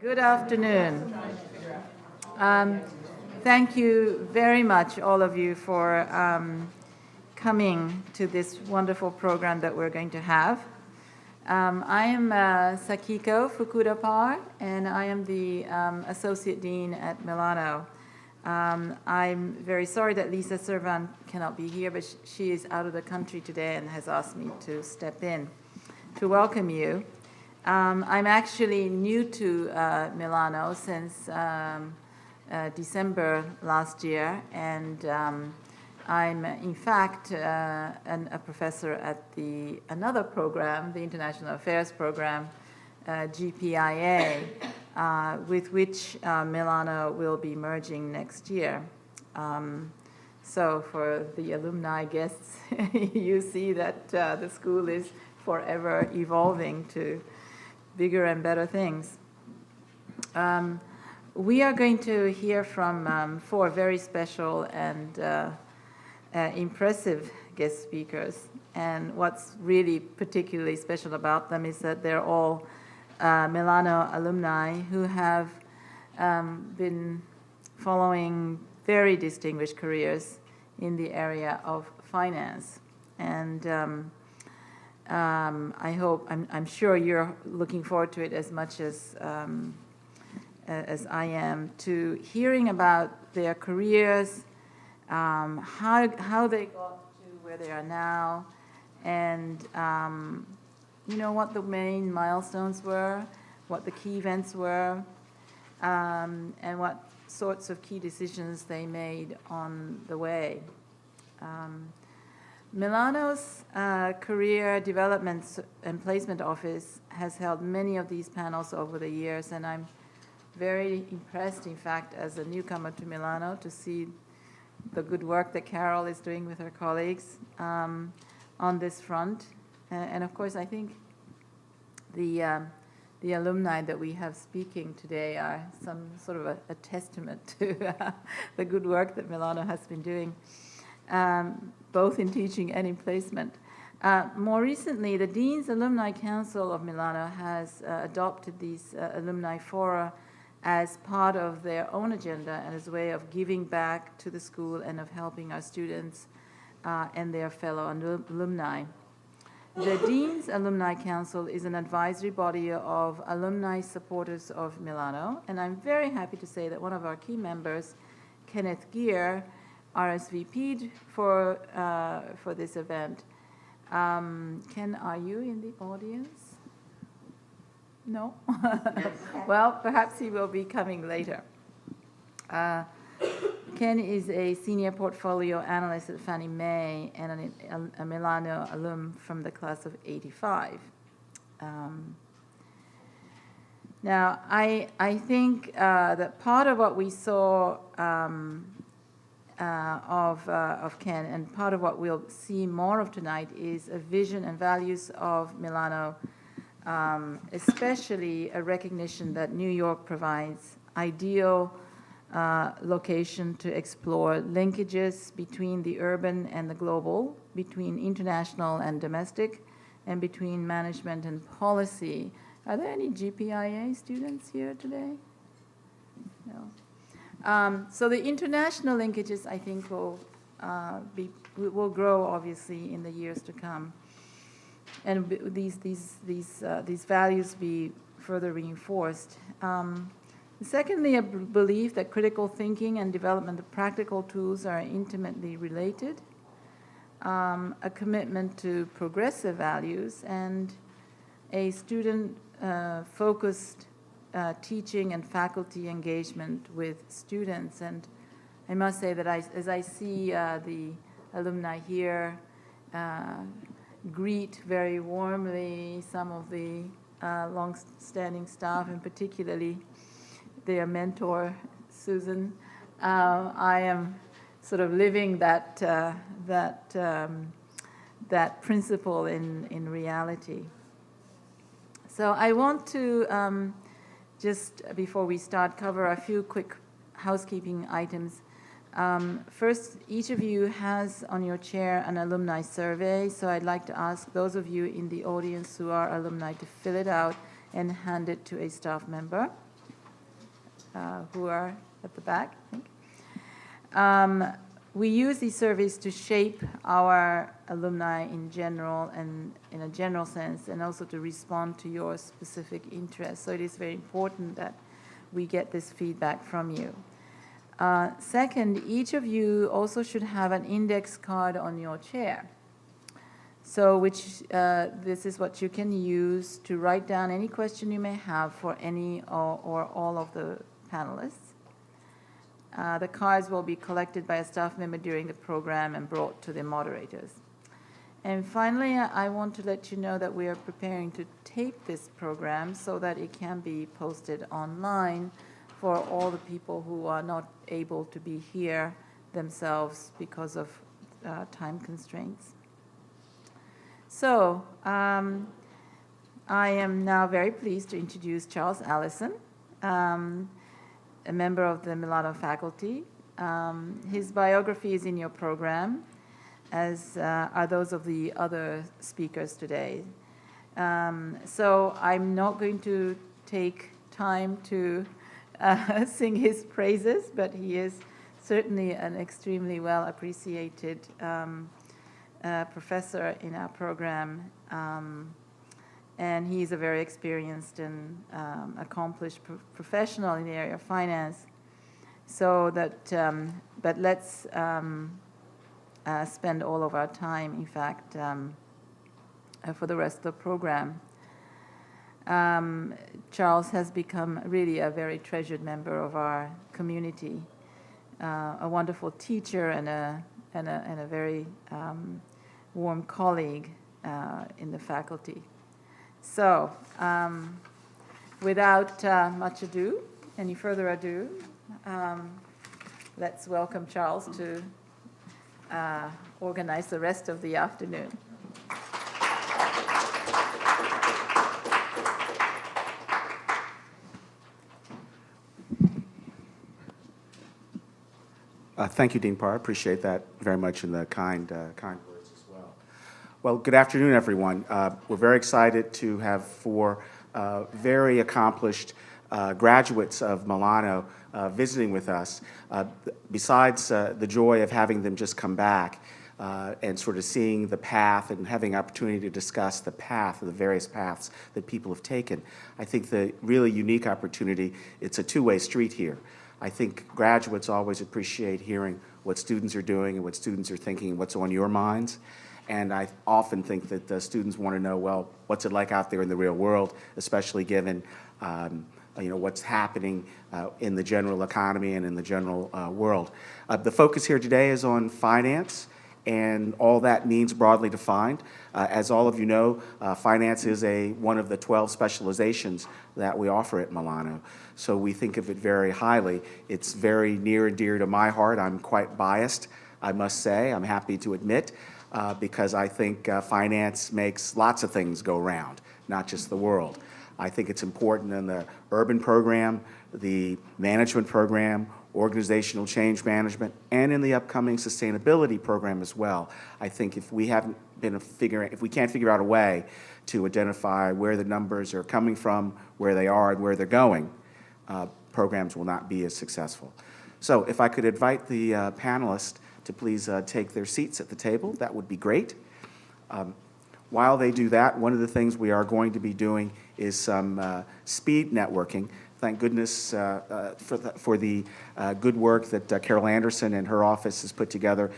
Good afternoon. Um, Thank you very much, all of you, for coming to this wonderful program that we're going to have. I am Sakiko Fukuda-Par, and I am the Associate Dean at Milano. I'm very sorry that Lisa Servan cannot be here, but she is out of the country today and has asked me to step in to welcome you. I'm actually new to Milano since December last year, and I'm in fact a professor at another program, the International Affairs Program, GPIA, with which Milano will be merging next year. So for the alumni guests, you see that the school is forever evolving to bigger and better things. We are going to hear from four very special and impressive guest speakers. And what's really particularly special about them is that they're all Milano alumni who have been following very distinguished careers in the area of finance. And I'm sure you're looking forward to it as much as I am, to hearing about their careers, how they got to where they are now, and what the main milestones were, what the key events were, and what sorts of key decisions they made on the way. Milano's Career Development and Placement Office has held many of these panels over the years, and I'm very impressed, in fact, as a newcomer to Milano, to see the good work that Carol is doing with her colleagues on this front. And of course, I think the alumni that we have speaking today are some sort of a testament to the good work that Milano has been doing, both in teaching and in placement. More recently, the Dean's Alumni Council of Milano has adopted these alumni fora as part of their own agenda and as a way of giving back to the school and of helping our students and their fellow alumni. The Dean's Alumni Council is an advisory body of alumni supporters of Milano, and I'm very happy to say that one of our key members, Kenneth Gear, RSVP'd for this event. Ken, are you in the audience? No? Well, perhaps he will be coming later. Ken is a senior portfolio analyst at Fannie Mae and a Milano alum from the class of '85. Now, I think that part of what we saw of Ken, and part of what we'll see more of tonight, is a vision and values of Milano, especially a recognition that New York provides ideal location to explore linkages between the urban and the global, between international and domestic, and between management and policy. Are there any GPIA students here today? No. So the international linkages, I think, will grow obviously in the years to come, and these values be further reinforced. Secondly, a belief that critical thinking and development of practical tools are intimately related, a commitment to progressive values, and a student-focused teaching and faculty engagement with students. And I must say that as I see the alumni here greet very warmly some of the long-standing staff, and particularly their mentor, Susan, I am sort of living that principle in reality. So I want to just before we start cover a few quick housekeeping items. First, each of you has on your chair an alumni survey, so I'd like to ask those of you in the audience who are alumni to fill it out and hand it to a staff member. who are at the back, I think. We use these surveys to shape our alumni in general and in a general sense, and also to respond to your specific interests. So it is very important that we get this feedback from you. Second, each of you also should have an index card on your chair. So this is what you can use to write down any question you may have for any or all of the panelists. The cards will be collected by a staff member during the program and brought to the moderators. And finally, I want to let you know that we are preparing to tape this program so that it can be posted online for all the people who are not able to be here themselves because of time constraints. So I am now very pleased to introduce Charles Allison, a member of the Milano faculty. His biography is in your program, as are those of the other speakers today. So I'm not going to take time to sing his praises, but he is certainly an extremely well appreciated professor in our program. And he's a very experienced and accomplished professional in the area of finance. So that, but let's spend all of our time, in fact, for the rest of the program. Charles has become really a very treasured member of our community, a wonderful teacher and a very warm colleague in the faculty. So, without any further ado, let's welcome Charles to organize the rest of the afternoon. Thank you, Dean Parr. I appreciate that very much, and the kind words as well. Well, good afternoon, everyone. We're very excited to have four very accomplished graduates of Milano visiting with us. Besides the joy of having them just come back and sort of seeing the path and having opportunity to discuss the path, the various paths that people have taken, I think the really unique opportunity, it's a two-way street here. I think graduates always appreciate hearing what students are doing and what students are thinking and what's on your minds. And I often think that the students want to know, well, what's it like out there in the real world, especially given what's happening in the general economy and in the general world. The focus here today is on finance and all that means broadly defined. As all of you know, finance is one of the 12 specializations that we offer at Milano. So we think of it very highly. It's very near and dear to my heart. I'm quite biased, I must say. I'm happy to admit, because I think finance makes lots of things go round, not just the world. I think it's important in the urban program, the management program, organizational change management, and in the upcoming sustainability program as well. I think if we can't figure out a way to identify where the numbers are coming from, where they are, and where they're going, programs will not be as successful. So if I could invite the panelists to please take their seats at the table, that would be great. While they do that, one of the things we are going to be doing is some speed networking. Thank goodness for the good work that Carol Anderson and her office has put together.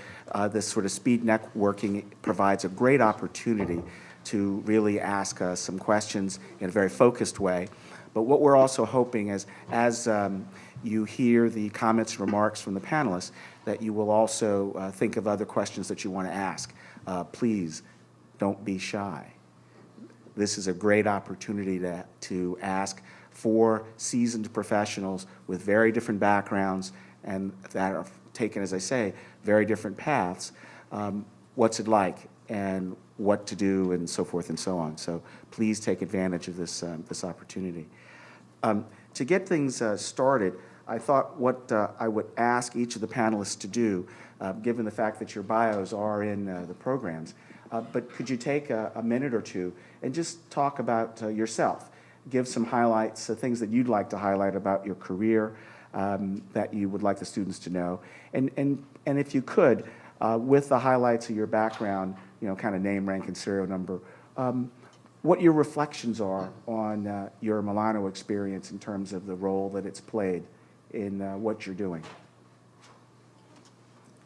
This sort of speed networking provides a great opportunity to really ask some questions in a very focused way. But what we're also hoping is, as you hear the comments and remarks from the panelists, that you will also think of other questions that you want to ask. Please don't be shy. This is a great opportunity to ask four seasoned professionals with very different backgrounds and that are taken, as I say, very different paths. What's it like and what to do and so forth and so on. So please take advantage of this opportunity. To get things started, I thought what I would ask each of the panelists to do, given the fact that your bios are in the programs, but could you take a minute or two and just talk about yourself? give some highlights, things that you'd like to highlight about your career that you would like the students to know. And if you could, with the highlights of your background, kind of name, rank, and serial number, what your reflections are on your Milano experience in terms of the role that it's played in what you're doing.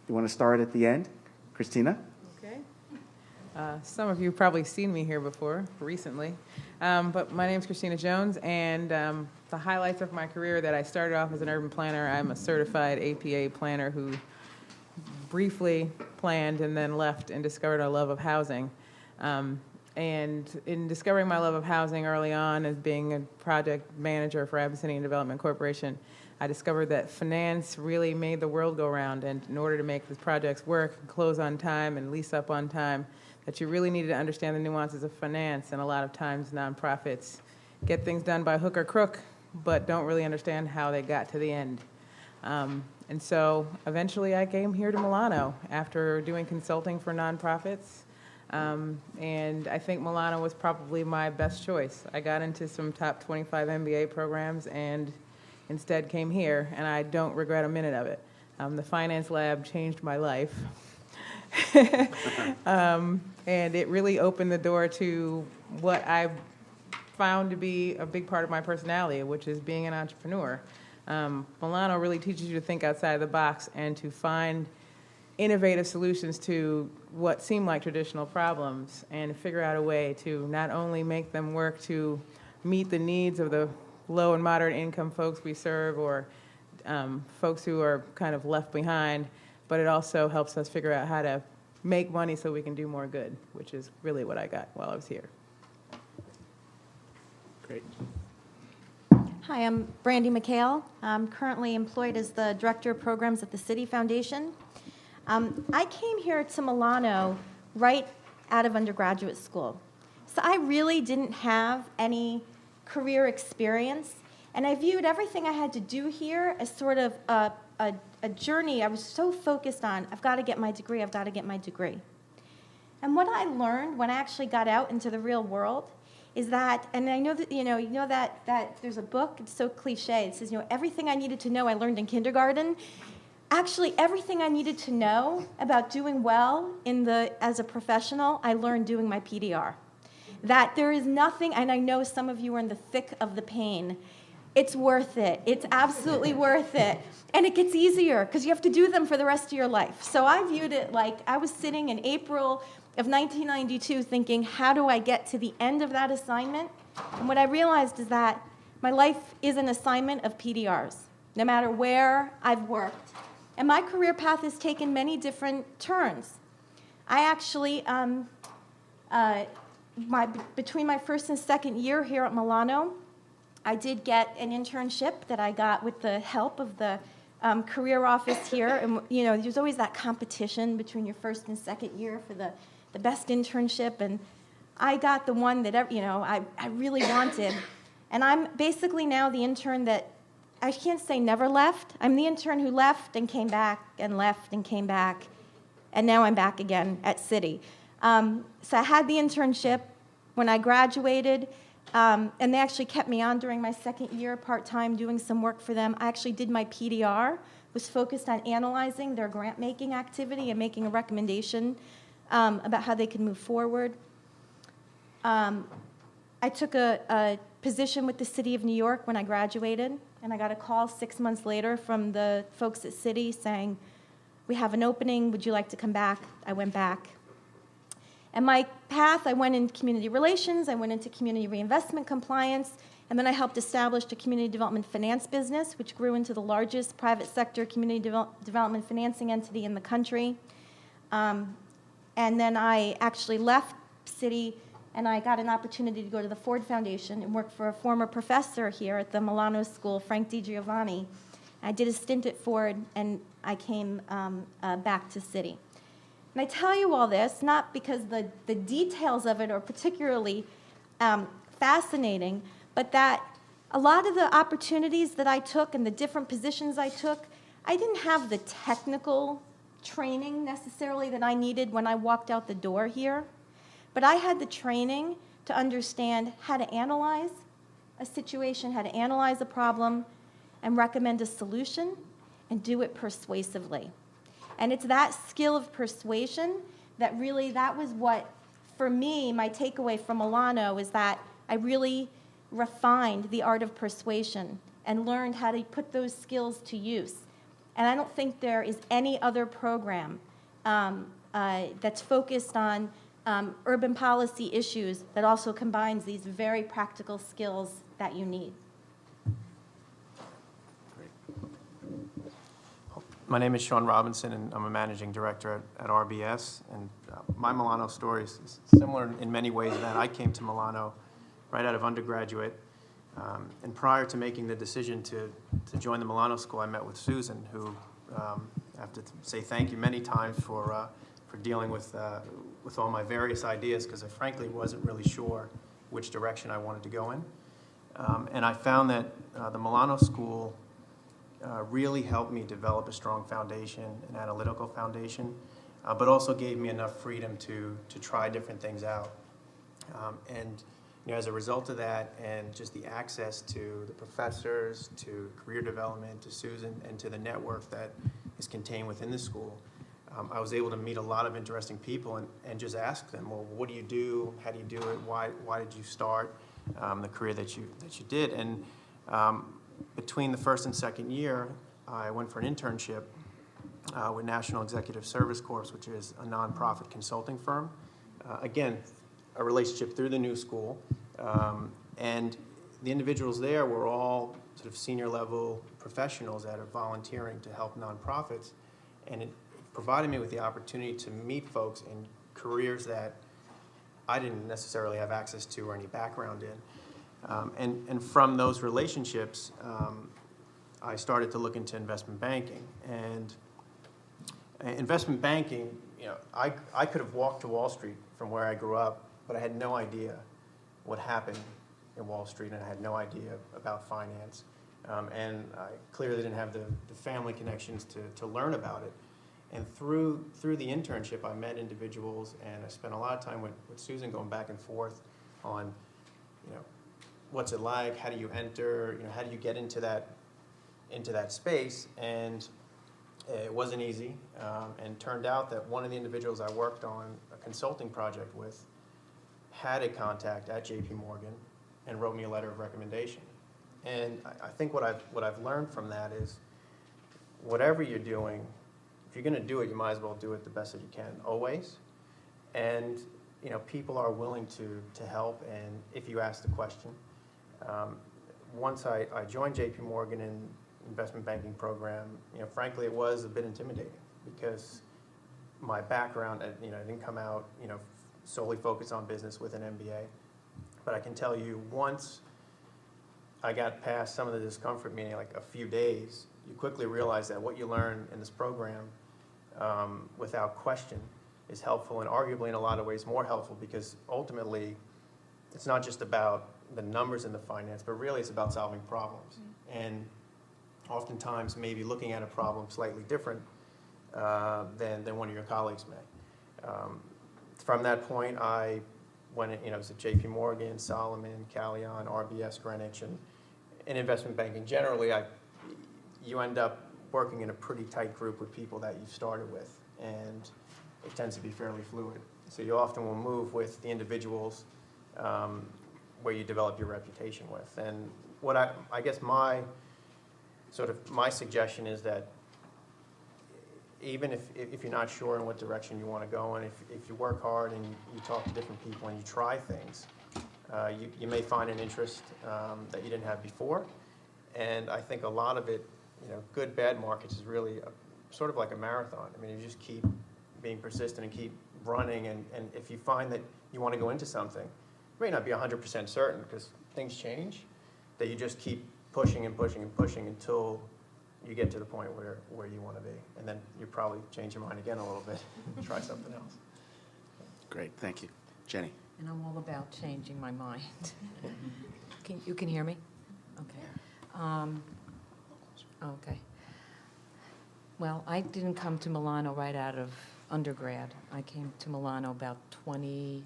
You want to start at the end? Christina? Okay. Some of you have probably seen me here before, recently. But my name is Christina Jones, and the highlights of my career that I started off as an urban planner. I'm a certified APA planner who briefly planned and then left and discovered a love of housing. And in discovering my love of housing early on as being a project manager for Abyssinian Development Corporation, I discovered that finance really made the world go round, and in order to make the projects work and close on time and lease up on time, that you really needed to understand the nuances of finance. And a lot of times nonprofits get things done by hook or crook, but don't really understand how they got to the end. And so eventually I came here to Milano after doing consulting for nonprofits. And I think Milano was probably my best choice. I got into some top 25 MBA programs and instead came here, and I don't regret a minute of it. The finance lab changed my life. And it really opened the door to what I found to be a big part of my personality, which is being an entrepreneur. Milano really teaches you to think outside the box and to find innovative solutions to what seem like traditional problems and figure out a way to not only make them work to meet the needs of the low and moderate income folks we serve, or folks who are kind of left behind, but it also helps us figure out how to make money so we can do more good, which is really what I got while I was here. Great. Hi, I'm Brandi Hale. I'm currently employed as the Director of Programs at the City Foundation. I came here to Milano right out of undergraduate school. So I really didn't have any career experience, and I viewed everything I had to do here as sort of a journey. I was so focused on, I've got to get my degree, I've got to get my degree. And what I learned when I actually got out into the real world is that, and I know that, that there's a book, it's so cliche, it says, everything I needed to know I learned in kindergarten. Actually, everything I needed to know about doing well as a professional, I learned doing my PDR. That there is nothing, and I know some of you are in the thick of the pain, it's worth it. It's absolutely worth it. And it gets easier because you have to do them for the rest of your life. So I viewed it like I was sitting in April of 1992 thinking, how do I get to the end of that assignment? And what I realized is that my life is an assignment of PDRs, no matter where I've worked. And my career path has taken many different turns. I actually, between my first and second year here at Milano, I did get an internship that I got with the help of the career office here. And, there's always that competition between your first and second year for the best internship. And I got the one that, I really wanted. And I'm basically now the intern that, I can't say never left. I'm the intern who left and came back and left and came back. And now I'm back again at City. So I had the internship when I graduated. And they actually kept me on during my second year part-time doing some work for them. I actually did my PDR, was focused on analyzing their grant-making activity and making a recommendation about how they could move forward. I took a position with the City of New York when I graduated, and I got a call 6 months later from the folks at City saying, we have an opening, would you like to come back? I went back. And my path, I went into community relations, I went into community reinvestment compliance, and then I helped establish a community development finance business, which grew into the largest private sector community development financing entity in the country. And then I actually left City, and I got an opportunity to go to the Ford Foundation and work for a former professor here at the Milano School, Frank DiGiovanni. I did a stint at Ford, and I came back to City. And I tell you all this, not because the details of it are particularly fascinating, but that a lot of the opportunities that I took and the different positions I took, I didn't have the technical training necessarily that I needed when I walked out the door here, but I had the training to understand how to analyze, a situation, how to analyze a problem, and recommend a solution, and do it persuasively. And it's that skill of persuasion that really, that was what, for me, my takeaway from Milano is that I really refined the art of persuasion and learned how to put those skills to use. And I don't think there is any other program that's focused on urban policy issues that also combines these very practical skills that you need. My name is Sean Robinson, and I'm a managing director at RBS. And my Milano story is similar in many ways in that I came to Milano right out of undergraduate. And prior to making the decision to join the Milano School, I met with Susan, who I have to say thank you many times for dealing with all my various ideas, because I frankly wasn't really sure which direction I wanted to go in. And I found that the Milano School really helped me develop a strong foundation, an analytical foundation, but also gave me enough freedom to try different things out. And as a result of that, and just the access to the professors, to career development, to Susan, and to the network that is contained within the school, I was able to meet a lot of interesting people and just ask them, well, what do you do? How do you do it? Why did you start the career that you did? And between the first and second year, I went for an internship with National Executive Service Corps, which is a nonprofit consulting firm. Again, a relationship through the new school. And the individuals there were all sort of senior level professionals that are volunteering to help nonprofits. And it provided me with the opportunity to meet folks in careers that I didn't necessarily have access to or any background in. And from those relationships, I started to look into investment banking. And investment banking, I could have walked to Wall Street from where I grew up, but I had no idea what happened in Wall Street, and I had no idea about finance. And I clearly didn't have the family connections to learn about it. And through the internship, I met individuals, and I spent a lot of time with Susan going back and forth on, what's it like? How do you enter? How do you get into that space? And it wasn't easy. And turned out that one of the individuals I worked on a consulting project with had a contact at JP Morgan and wrote me a letter of recommendation. And I think what I've learned from that is, whatever you're doing, if you're going to do it, you might as well do it the best that you can, always. And people are willing to help, and if you ask the question. Once I joined JP Morgan in investment banking program, frankly, it was a bit intimidating, because my background, I didn't come out, solely focused on business with an MBA. But I can tell you, once I got past some of the discomfort, meaning like a few days, you quickly realize that what you learn in this program, without question, is helpful, and arguably in a lot of ways more helpful, because ultimately it's not just about the numbers in the finance, but really it's about solving problems. And oftentimes maybe looking at a problem slightly different than one of your colleagues may. From that point, I went, I was at JP Morgan, Solomon, Callion, RBS, Greenwich, and in investment banking generally, you end up working in a pretty tight group with people that you've started with, and it tends to be fairly fluid. So you often will move with the individuals where you develop your reputation with. And what I guess my suggestion is that even if you're not sure in what direction you want to go, and if you work hard and you talk to different people and you try things, you may find an interest that you didn't have before. And I think a lot of it, good, bad markets is really sort of like a marathon. I mean, you just keep being persistent and keep running, and if you find that you want to go into something, you may not be 100% certain because things change, that you just keep pushing and pushing and pushing until you get to the point where you want to be. And then you probably change your mind again a little bit and try something else. Great, thank you. Jenny. And I'm all about changing my mind. You can hear me? Okay. Okay. Well, I didn't come to Milano right out of undergrad. I came to Milano about 20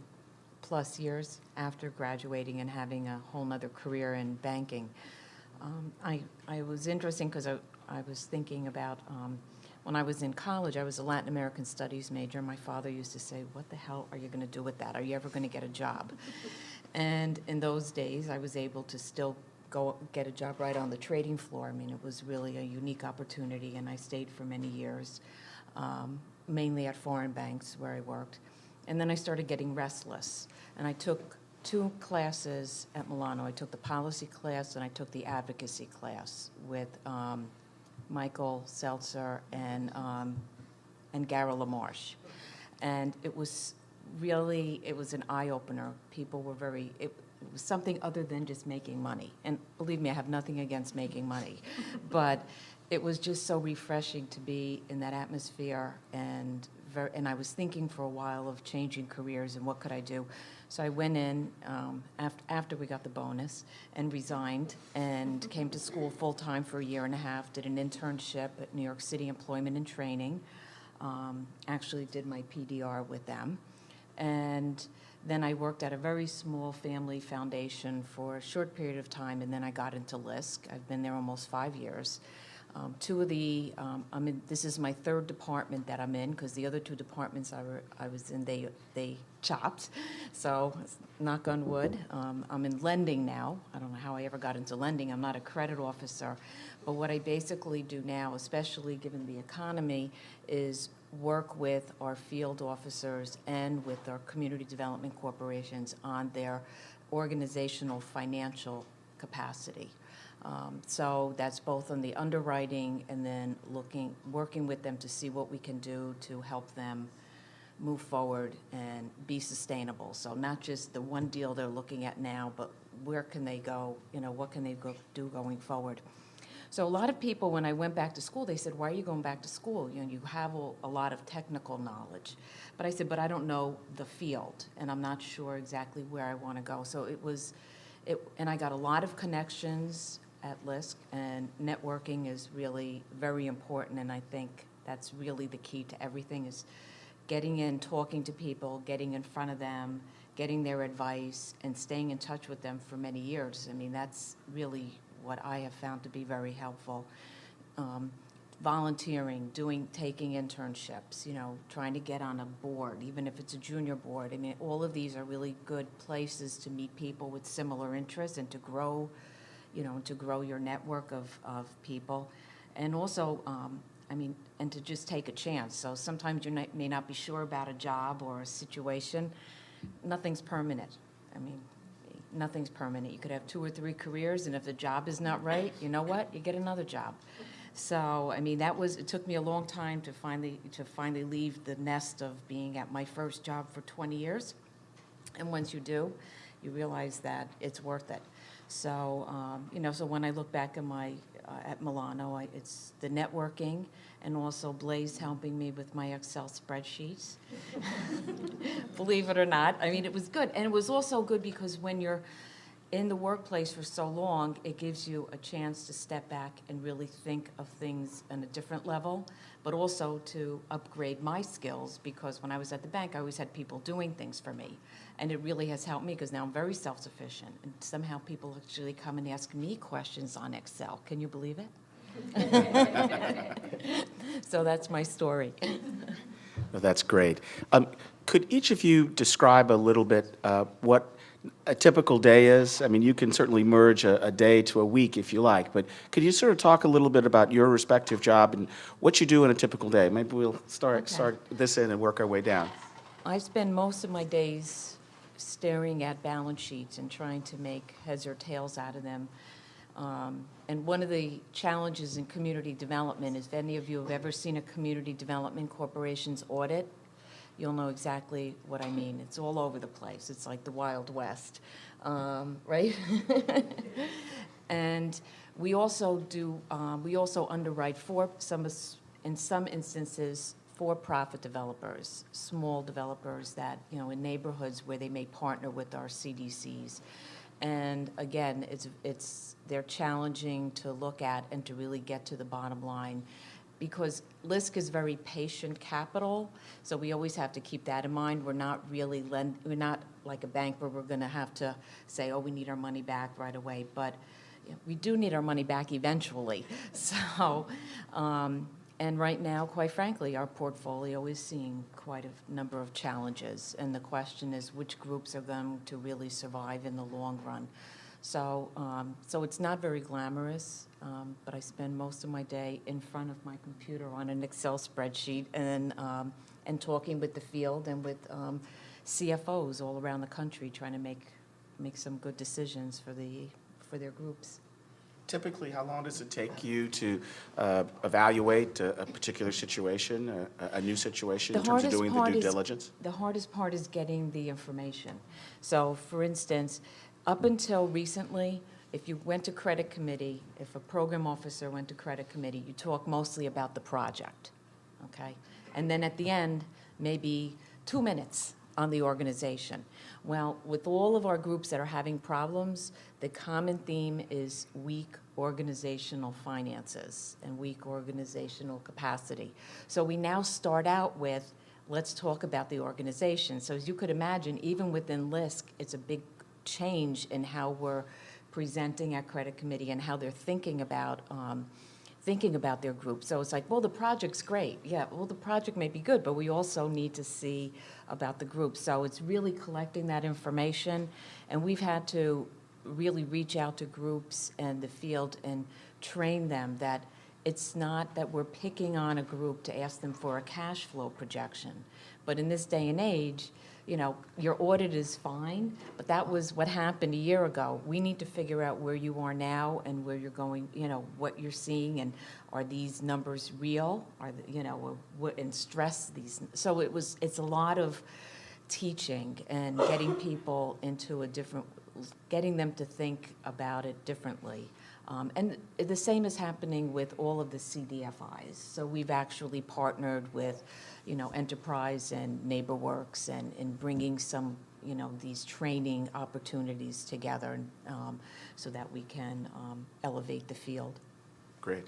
plus years after graduating and having a whole nother career in banking. I was interesting because I was thinking about when I was in college, I was a Latin American Studies major. My father used to say, what the hell are you going to do with that? Are you ever going to get a job? And in those days, I was able to still go get a job right on the trading floor. I mean, it was really a unique opportunity, and I stayed for many years, mainly at foreign banks where I worked. And then I started getting restless, and I took 2 classes at Milano. I took the policy class and I took the advocacy class with Michael Seltzer and Gara LaMarche. And it was really, it was an eye-opener. People were very, it was something other than just making money. And believe me, I have nothing against making money. But it was just so refreshing to be in that atmosphere, and I was thinking for a while of changing careers and what could I do. So I went in after we got the bonus and resigned and came to school full-time for a year and a half, did an internship at New York City Employment and Training, actually did my PDR with them. And then I worked at a very small family foundation for a short period of time, and then I got into LISC. I've been there almost 5 years. 2 of the, this is my 3rd department that I'm in, because the other 2 departments I was in, they chopped. So, knock on wood. I'm in lending now. I don't know how I ever got into lending. I'm not a credit officer. But what I basically do now, especially given the economy, is work with our field officers and with our community development corporations on their organizational financial capacity. So that's both on the underwriting and then working with them to see what we can do to help them move forward and be sustainable. So not just the one deal they're looking at now, but where can they go, what can they do going forward. So a lot of people, when I went back to school, they said, why are you going back to school? You have a lot of technical knowledge. But I said, but I don't know the field, and I'm not sure exactly where I want to go. So and I got a lot of connections at LISC, and networking is really very important, and I think that's really the key to everything, is getting in, talking to people, getting in front of them, getting their advice, and staying in touch with them for many years. I mean, that's really what I have found to be very helpful. Volunteering, taking internships, trying to get on a board, even if it's a junior board. I mean, all of these are really good places to meet people with similar interests and to grow your network of people. And also, and to just take a chance. So sometimes you may not be sure about a job or a situation. Nothing's permanent. Nothing's permanent. You could have 2 or 3 careers, and if the job is not right, you know what? You get another job. So, it took me a long time to finally leave the nest of being at my first job for 20 years. And once you do, you realize that it's worth it. So, so when I look back at Milano, it's the networking, and also Blaze helping me with my Excel spreadsheets. Believe it or not. It was good. And it was also good because when you're in the workplace for so long, it gives you a chance to step back and really think of things on a different level, but also to upgrade my skills, because when I was at the bank, I always had people doing things for me. And it really has helped me, because now I'm very self-sufficient. And somehow people actually come and ask me questions on Excel. Can you believe it? So that's my story. Well, that's great. Could each of you describe a little bit what a typical day is? You can certainly merge a day to a week if you like, but could you sort of talk a little bit about your respective job and what you do in a typical day? Maybe we'll start this in and work our way down. I spend most of my days staring at balance sheets and trying to make heads or tails out of them. And one of the challenges in community development is, if any of you have ever seen a community development corporation's audit, you'll know exactly what I mean. It's all over the place. It's like the Wild West, right? And we also underwrite in some instances, for-profit developers, small developers that, in neighborhoods where they may partner with our CDCs. And again, they're challenging to look at and to really get to the bottom line. because LISC is very patient capital, so we always have to keep that in mind. We're not really we're not like a bank where we're going to have to say, oh, we need our money back right away, but we do need our money back eventually. So, and right now, quite frankly, our portfolio is seeing quite a number of challenges, and the question is which groups are going to really survive in the long run. So, so it's not very glamorous, but I spend most of my day in front of my computer on an Excel spreadsheet and talking with the field and with CFOs all around the country, trying to make some good decisions for their groups. Typically, how long does it take you to evaluate a particular situation, a new situation, in terms of doing the due diligence? The hardest part is getting the information. So, for instance, up until recently, if you went to credit committee, if a program officer went to credit committee, you talk mostly about the project, okay? And then at the end, maybe 2 minutes on the organization. Well, with all of our groups that are having problems, the common theme is weak organizational finances and weak organizational capacity. So we now start out with, let's talk about the organization. So as you could imagine, even within LISC, it's a big change in how we're presenting at credit committee and how they're thinking about their group. So it's like, well, the project's great. Yeah, well, the project may be good, but we also need to see about the group. So it's really collecting that information, and we've had to really reach out to groups and the field and train them that it's not that we're picking on a group to ask them for a cash flow projection. But in this day and age, you know, your audit is fine, but that was what happened a year ago. We need to figure out where you are now and where you're going, you know, what you're seeing, and are these numbers real? Are the, you know, or what, and stress these. So it's a lot of teaching and getting people into a different, getting them to think about it differently. And the same is happening with all of the CDFIs. So we've actually partnered with, you know, Enterprise and NeighborWorks and in bringing some, you know, these training opportunities together so that we can elevate the field. Great.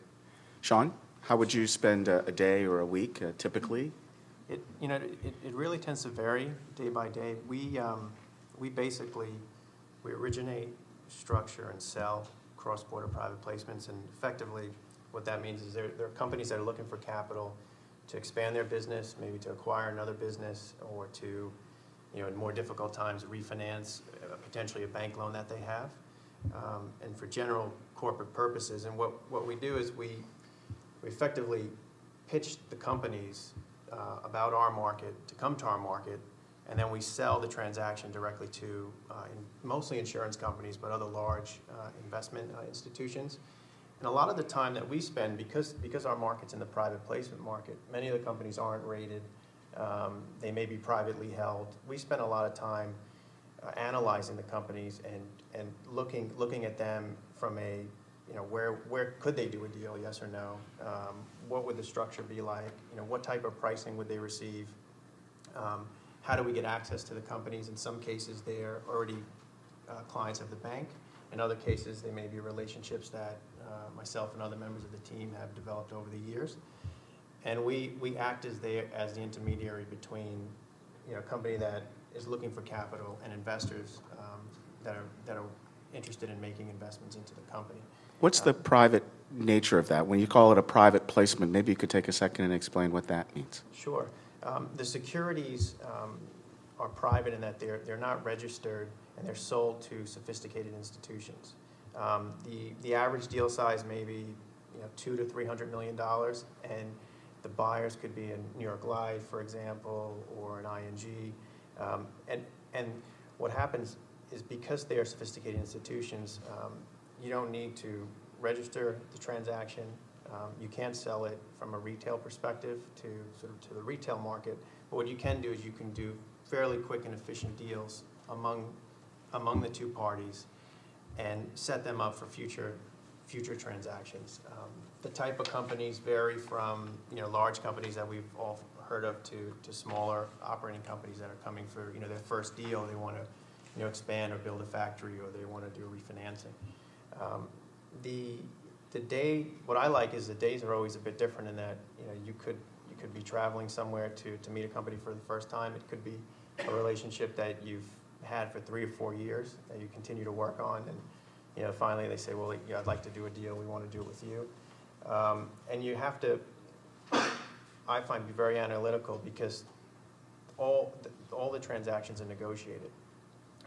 Sean, how would you spend a day or a week typically? It really tends to vary day by day. We basically, we originate, structure, and sell cross-border private placements, and effectively what that means is there are companies that are looking for capital to expand their business, maybe to acquire another business, or to, you know, in more difficult times, refinance potentially a bank loan that they have, and for general corporate purposes. And what we do is we effectively pitch the companies about our market to come to our market, and then we sell the transaction directly to mostly insurance companies, but other large investment institutions. And a lot of the time that we spend, because our market's in the private placement market, many of the companies aren't rated. They may be privately held. We spend a lot of time analyzing the companies and looking at them from a, you know, where could they do a deal, yes or no? What would the structure be like? You know, what type of pricing would they receive? How do we get access to the companies? In some cases, they're already clients of the bank. In other cases, they may be relationships that myself and other members of the team have developed over the years. And we act as the intermediary between, you know, a company that is looking for capital and investors that are interested in making investments into the company. What's the private nature of that? When you call it a private placement, maybe you could take a second and explain what that means. Sure. The securities are private in that they're not registered and they're sold to sophisticated institutions. The average deal size may be, you know, $200 to $300 million, and the buyers could be a New York Life, for example, or an ING. And what happens is, because they are sophisticated institutions, you don't need to register the transaction. You can sell it from a retail perspective to the retail market. But what you can do is you can do fairly quick and efficient deals among the two parties and set them up for future transactions. The type of companies vary from, you know, large companies that we've all heard of to smaller operating companies that are coming for, you know, their first deal. They want to, you know, expand or build a factory, or they want to do a refinancing. the day, what I like is the days are always a bit different in that, you could be traveling somewhere to meet a company for the first time. It could be a relationship that you've had for 3 or 4 years that you continue to work on, and finally they say, well, I'd like to do a deal. We want to do it with you, and you have to, I find, be very analytical because all the transactions are negotiated.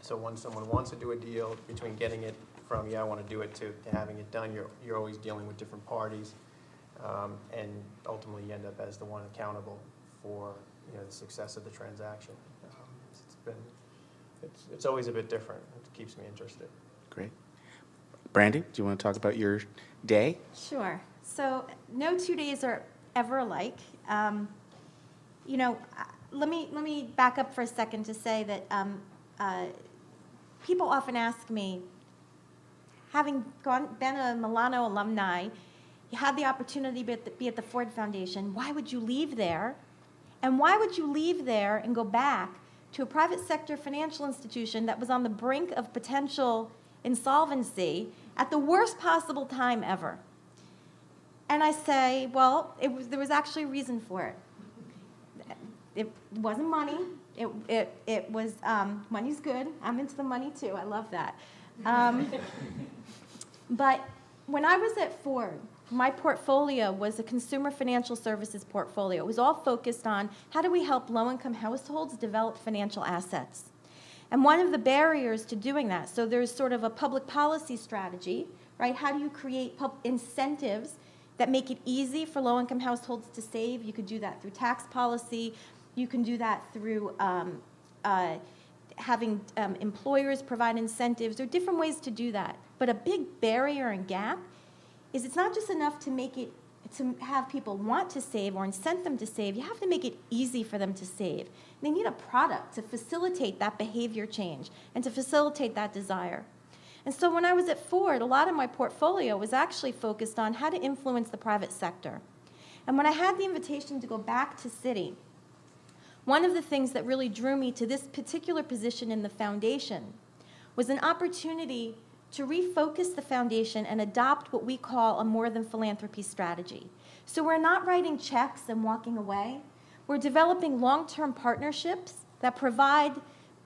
So when someone wants to do a deal, between getting it from, I want to do it, to having it done, you're always dealing with different parties, and ultimately you end up as the one accountable for the success of the transaction. It's always a bit different. It keeps me interested. Great. Brandi, do you want to talk about your day? Sure. So no 2 days are ever alike. Let me back up for a second to say that people often ask me, having been a Milano alumni, you had the opportunity to be at the Ford Foundation. Why would you leave there? And why would you leave there and go back to a private sector financial institution that was on the brink of potential insolvency at the worst possible time ever? And I say, well, there was actually a reason for it. It wasn't money. It was, money's good. I'm into the money too. I love that. But when I was at Ford, my portfolio was a consumer financial services portfolio. It was all focused on how do we help low-income households develop financial assets. And one of the barriers to doing that, so there's sort of a public policy strategy, right? How do you create incentives that make it easy for low-income households to save? You could do that through tax policy. You can do that through having employers provide incentives. There are different ways to do that. But a big barrier and gap is it's not just enough to make it, to have people want to save or incent them to save. You have to make it easy for them to save. They need a product to facilitate that behavior change and to facilitate that desire. And so when I was at Ford, a lot of my portfolio was actually focused on how to influence the private sector. And when I had the invitation to go back to Citi, one of the things that really drew me to this particular position in the foundation was an opportunity to refocus the foundation and adopt what we call a more than philanthropy strategy. So we're not writing checks and walking away. We're developing long-term partnerships that provide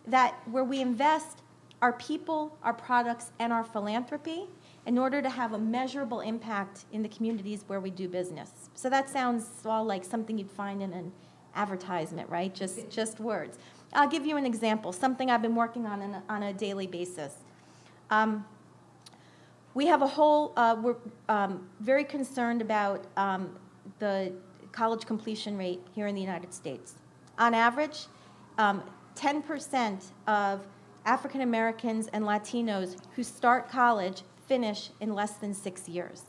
that where we invest our people, our products, and our philanthropy in order to have a measurable impact in the communities where we do business. So that sounds all like something you'd find in an advertisement, right? Just words. I'll give you an example, something I've been working on a daily basis. We have a whole, we're very concerned about the college completion rate here in the United States. On average, 10% of African Americans and Latinos who start college finish in less than 6 years.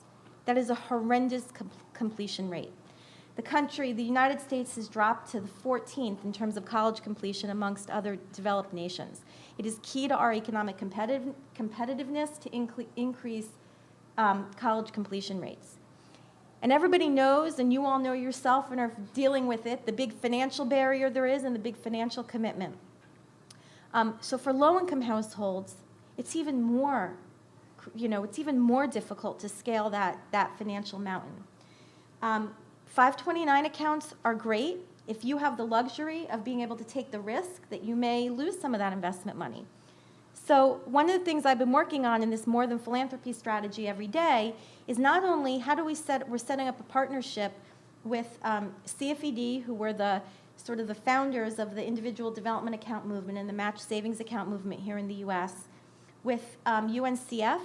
That is a horrendous completion rate. The United States has dropped to the 14th in terms of college completion amongst other developed nations. It is key to our economic competitiveness to increase college completion rates. And everybody knows, and you all know yourself and are dealing with it, the big financial barrier there is and the big financial commitment. So for low-income households, it's even more, difficult to scale that financial mountain. 529 accounts are great if you have the luxury of being able to take the risk that you may lose some of that investment money. So one of the things I've been working on in this more than philanthropy strategy every day is not only how do we're setting up a partnership with CFED, who were the sort of the founders of the individual development account movement and the match savings account movement here in the U.S., with UNCF,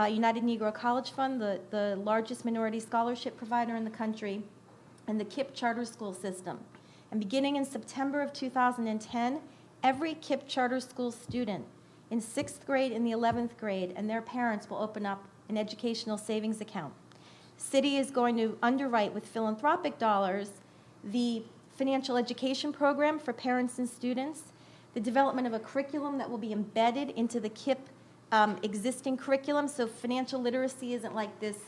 United Negro College Fund, the largest minority scholarship provider in the country, and the KIPP charter school system. And beginning in September of 2010, every KIPP charter school student in 6th grade and the 11th grade and their parents will open up an educational savings account. Citi is going to underwrite with philanthropic dollars the financial education program for parents and students, the development of a curriculum that will be embedded into the KIPP existing curriculum, so financial literacy isn't like this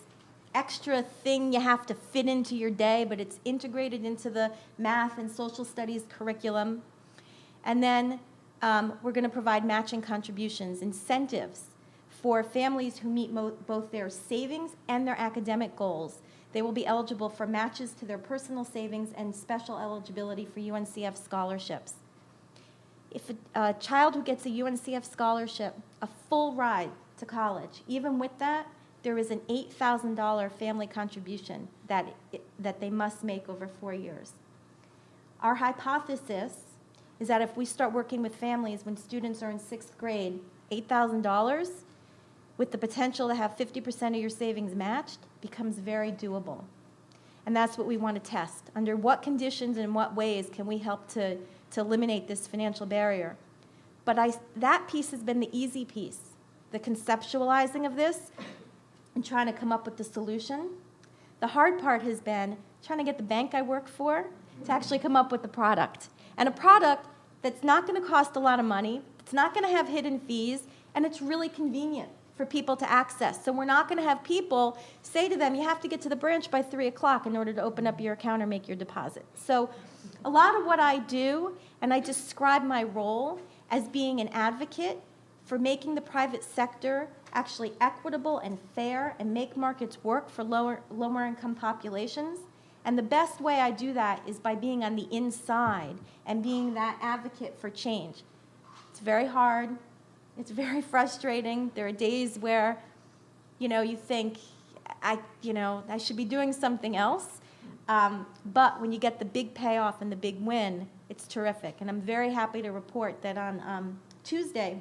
extra thing you have to fit into your day, but it's integrated into the math and social studies curriculum. And then we're going to provide matching contributions, incentives for families who meet both their savings and their academic goals. They will be eligible for matches to their personal savings and special eligibility for UNCF scholarships. If a child who gets a UNCF scholarship, a full ride to college, even with that, there is an $8,000 family contribution that they must make over 4 years. Our hypothesis is that if we start working with families when students are in 6th grade, $8,000 with the potential to have 50% of your savings matched becomes very doable. And that's what we want to test. Under what conditions and in what ways can we help to eliminate this financial barrier? But that piece has been the easy piece, the conceptualizing of this and trying to come up with the solution. The hard part has been trying to get the bank I work for to actually come up with the product. And a product that's not going to cost a lot of money, it's not going to have hidden fees, and it's really convenient for people to access. So we're not going to have people say to them, you have to get to the branch by 3 o'clock in order to open up your account or make your deposit. So a lot of what I do, and I describe my role as being an advocate for making the private sector actually equitable and fair and make markets work for lower income populations. And the best way I do that is by being on the inside and being that advocate for change. It's very hard. It's very frustrating. There are days where, you think, I should be doing something else. But when you get the big payoff and the big win, it's terrific. And I'm very happy to report that on Tuesday,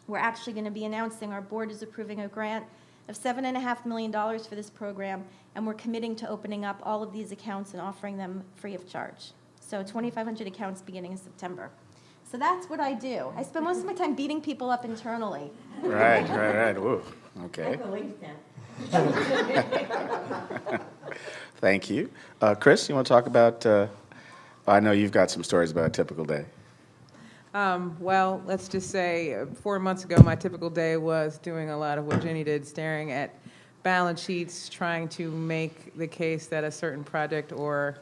we're actually going to be announcing our board is approving a grant of $7.5 million for this program, and we're committing to opening up all of these accounts and offering them free of charge. So 2,500 accounts beginning in September. So that's what I do. I spend most of my time beating people up internally. Right. Whoa. Okay. I believe that. Thank you. Chris, you want to talk about, I know you've got some stories about a typical day. Well, let's just say 4 months ago, my typical day was doing a lot of what Jenny did, staring at balance sheets, trying to make the case that a certain project or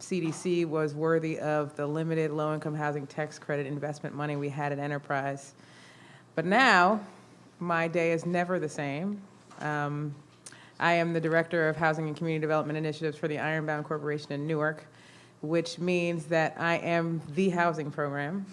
CDC was worthy of the limited low-income housing tax credit investment money we had at Enterprise. But now, my day is never the same. I am the Director of Housing and Community Development Initiatives for the Ironbound Corporation in Newark, which means that I am the housing program.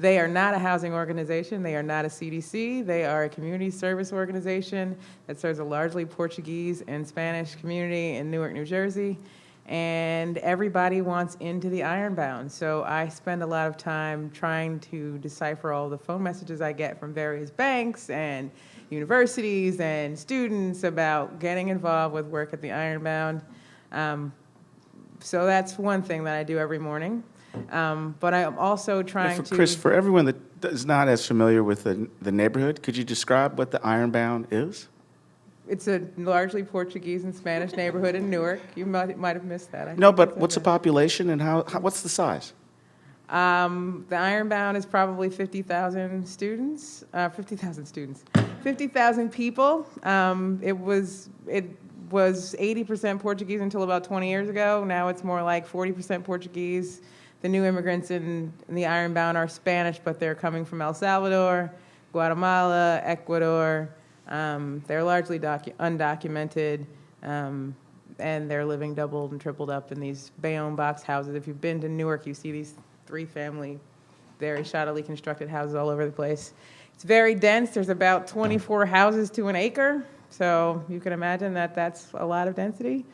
They are not a housing organization. They are not a CDC. They are a community service organization that serves a largely Portuguese and Spanish community in Newark, New Jersey. And everybody wants into the Ironbound. So I spend a lot of time trying to decipher all the phone messages I get from various banks and universities and students about getting involved with work at the Ironbound. So that's one thing that I do every morning. But I am also trying to... Chris, for everyone that is not as familiar with the neighborhood, could you describe what the Ironbound is? It's a largely Portuguese and Spanish neighborhood in Newark. You might have missed that. No, but what's the population and what's the size? The Ironbound is probably 50,000 students. 50,000 people. It was 80% Portuguese until about 20 years ago. Now it's more like 40% Portuguese. The new immigrants in the Ironbound are Spanish, but they're coming from El Salvador, Guatemala, Ecuador. They're largely undocumented, and they're living doubled and tripled up in these Bayonne box houses. If you've been to Newark, you see these 3-family, very shoddily constructed houses all over the place. It's very dense. There's about 24 houses to an acre, so you can imagine that that's a lot of density.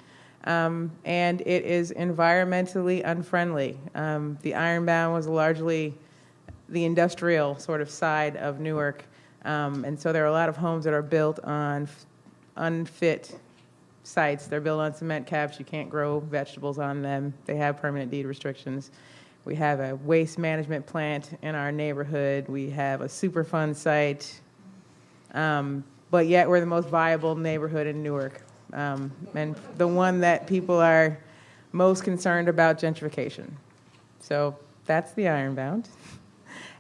And it is environmentally unfriendly. The Ironbound was largely the industrial sort of side of Newark. And so there are a lot of homes that are built on unfit sites. They're built on cement caps. You can't grow vegetables on them. They have permanent deed restrictions. We have a waste management plant in our neighborhood. We have a Superfund site. But yet we're the most viable neighborhood in Newark. And the one that people are most concerned about gentrification. So that's the Ironbound.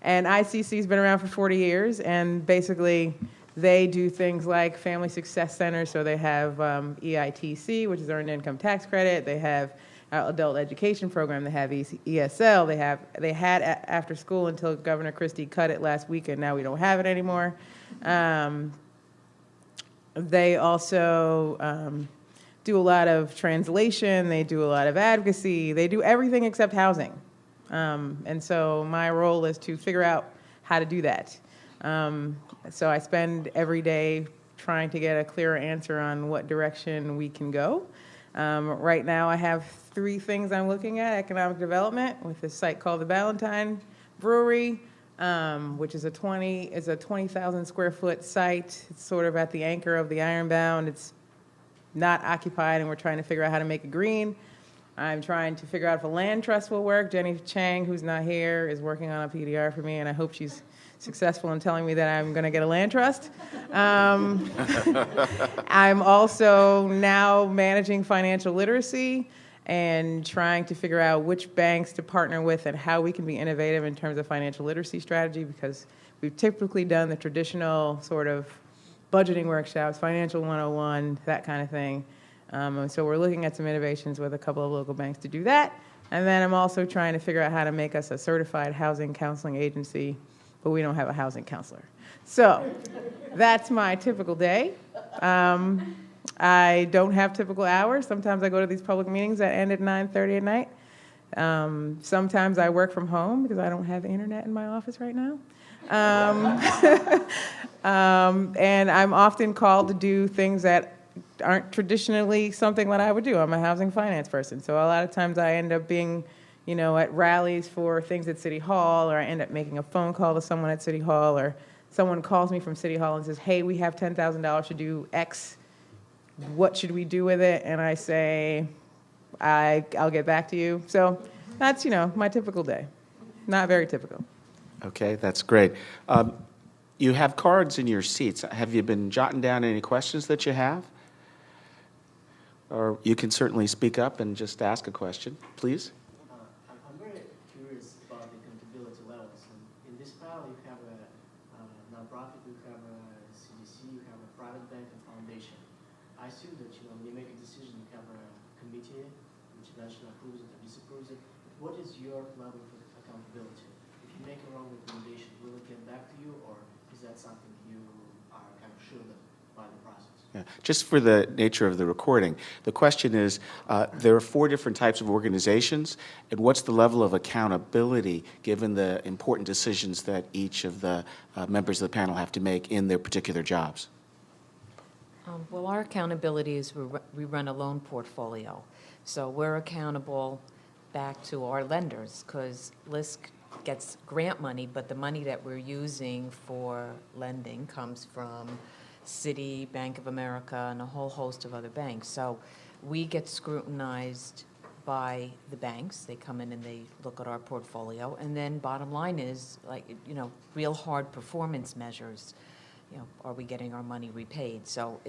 And ICC's been around for 40 years, and basically they do things like family success centers. So they have EITC, which is Earned Income Tax Credit. They have adult education program. They have ESL. They had after school until Governor Christie cut it last week, and now we don't have it anymore. They also do a lot of translation. They do a lot of advocacy. They do everything except housing. And so my role is to figure out how to do that. So I spend every day trying to get a clearer answer on what direction we can go. Right now I have 3 things I'm looking at: economic development with this site called the Valentine Brewery, which is a 20,000 square foot site. It's sort of at the anchor of the Ironbound. It's not occupied, and we're trying to figure out how to make it green. I'm trying to figure out if a land trust will work. Jenny Chang, who's not here, is working on a PDR for me, and I hope she's successful in telling me that I'm going to get a land trust. I'm also now managing financial literacy and trying to figure out which banks to partner with and how we can be innovative in terms of financial literacy strategy, because we've typically done the traditional sort of budgeting workshops, financial 101, that kind of thing. And so we're looking at some innovations with a couple of local banks to do that. And then I'm also trying to figure out how to make us a certified housing counseling agency, but we don't have a housing counselor. So that's my typical day. I don't have typical hours. Sometimes I go to these public meetings that end at 9:30 at night. Sometimes I work from home because I don't have internet in my office right now. And I'm often called to do things that aren't traditionally something that I would do. I'm a housing finance person, so a lot of times I end up being, at rallies for things at City Hall, or I end up making a phone call to someone at City Hall, or someone calls me from City Hall and says, hey, we have $10,000 to do X. What should we do with it? And I say, I'll get back to you. So that's, my typical day. Not very typical. Okay, that's great. You have cards in your seats. Have you been jotting down any questions that you have? Or you can certainly speak up and just ask a question, please. I'm very curious about the accountability levels. In this file, you have a nonprofit, you have a CDC, you have a private bank and foundation. I assume that when you make a decision, you have a committee which eventually approves it or disapproves it. What is your level of accountability? If you make a wrong recommendation, will it get back to you, or is that something you are kind of shielded by the process? Yeah. Just for the nature of the recording, the question is, there are 4 different types of organizations, and what's the level of accountability given the important decisions that each of the members of the panel have to make in their particular jobs? Well, our accountability is we run a loan portfolio. So we're accountable back to our lenders, because LISC gets grant money, but the money that we're using for lending comes from Citi, Bank of America, and a whole host of other banks. So we get scrutinized by the banks. They come in and they look at our portfolio. And then bottom line is, real hard performance measures. Are we getting our money repaid? So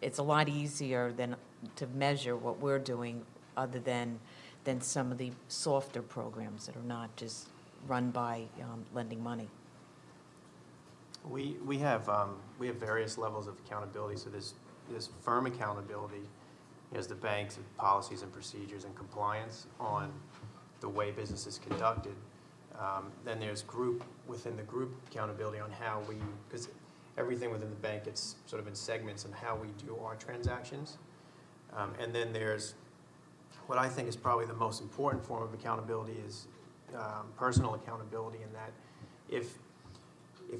it's a lot easier to measure what we're doing, other than some of the softer programs that are not just run by lending money. We have various levels of accountability. So there's firm accountability as the banks have policies and procedures and compliance on the way business is conducted. Then there's within the group accountability on how because everything within the bank gets sort of in segments of how we do our transactions. And then there's what I think is probably the most important form of accountability is personal accountability, in that if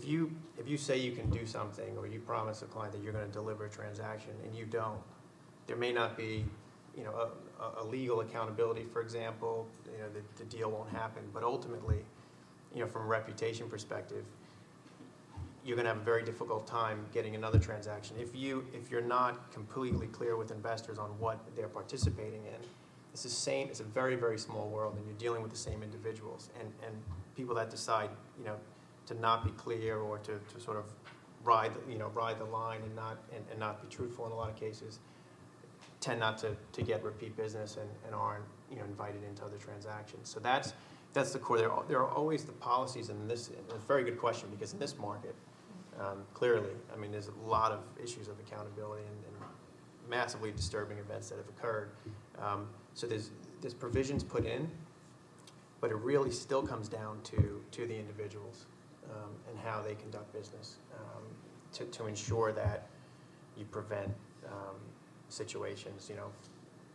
you say you can do something, or you promise a client that you're going to deliver a transaction and you don't, there may not be a legal accountability, for example, the deal won't happen, but ultimately, from a reputation perspective, you're going to have a very difficult time getting another transaction. If you're not completely clear with investors on what they're participating in, it's a very, very small world, and you're dealing with the same individuals, and people that decide, to not be clear, or to sort of ride the line and not be truthful in a lot of cases, tend not to get repeat business and aren't invited into other transactions. So that's the core. There are always the policies in this. And it's a very good question, because in this market, clearly, there's a lot of issues of accountability and massively disturbing events that have occurred. So there's provisions put in, but it really still comes down to the individuals and how they conduct business to ensure that you prevent situations,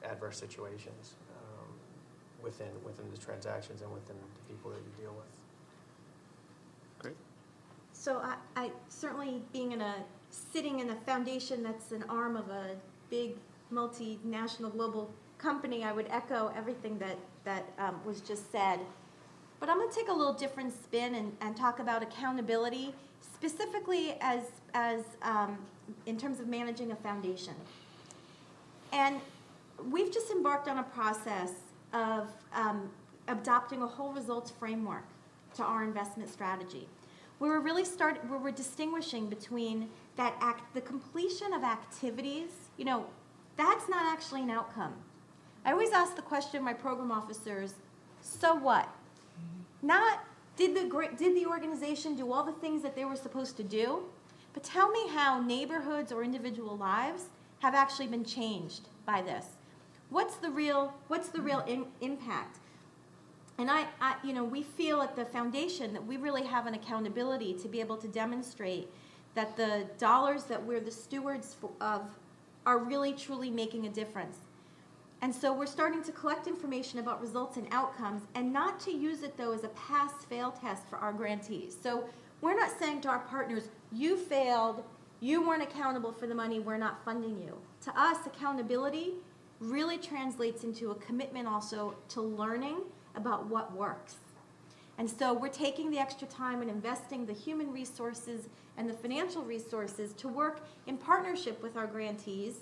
adverse situations within the transactions and within the people that you deal with. Great. So I certainly sitting in a foundation that's an arm of a big multinational global company, I would echo everything that was just said. But I'm going to take a little different spin and talk about accountability, specifically as in terms of managing a foundation. And we've just embarked on a process of adopting a whole results framework to our investment strategy. Where we're distinguishing between the completion of activities, that's not actually an outcome. I always ask the question of my program officers, so what? Not did the organization do all the things that they were supposed to do, but tell me how neighborhoods or individual lives have actually been changed by this. What's the real impact? And we feel at the foundation that we really have an accountability to be able to demonstrate that the dollars that we're the stewards of are really truly making a difference. And so we're starting to collect information about results and outcomes, and not to use it, though, as a pass-fail test for our grantees. So we're not saying to our partners, you failed, you weren't accountable for the money, we're not funding you. To us, accountability really translates into a commitment also to learning about what works. And so we're taking the extra time and investing the human resources and the financial resources to work in partnership with our grantees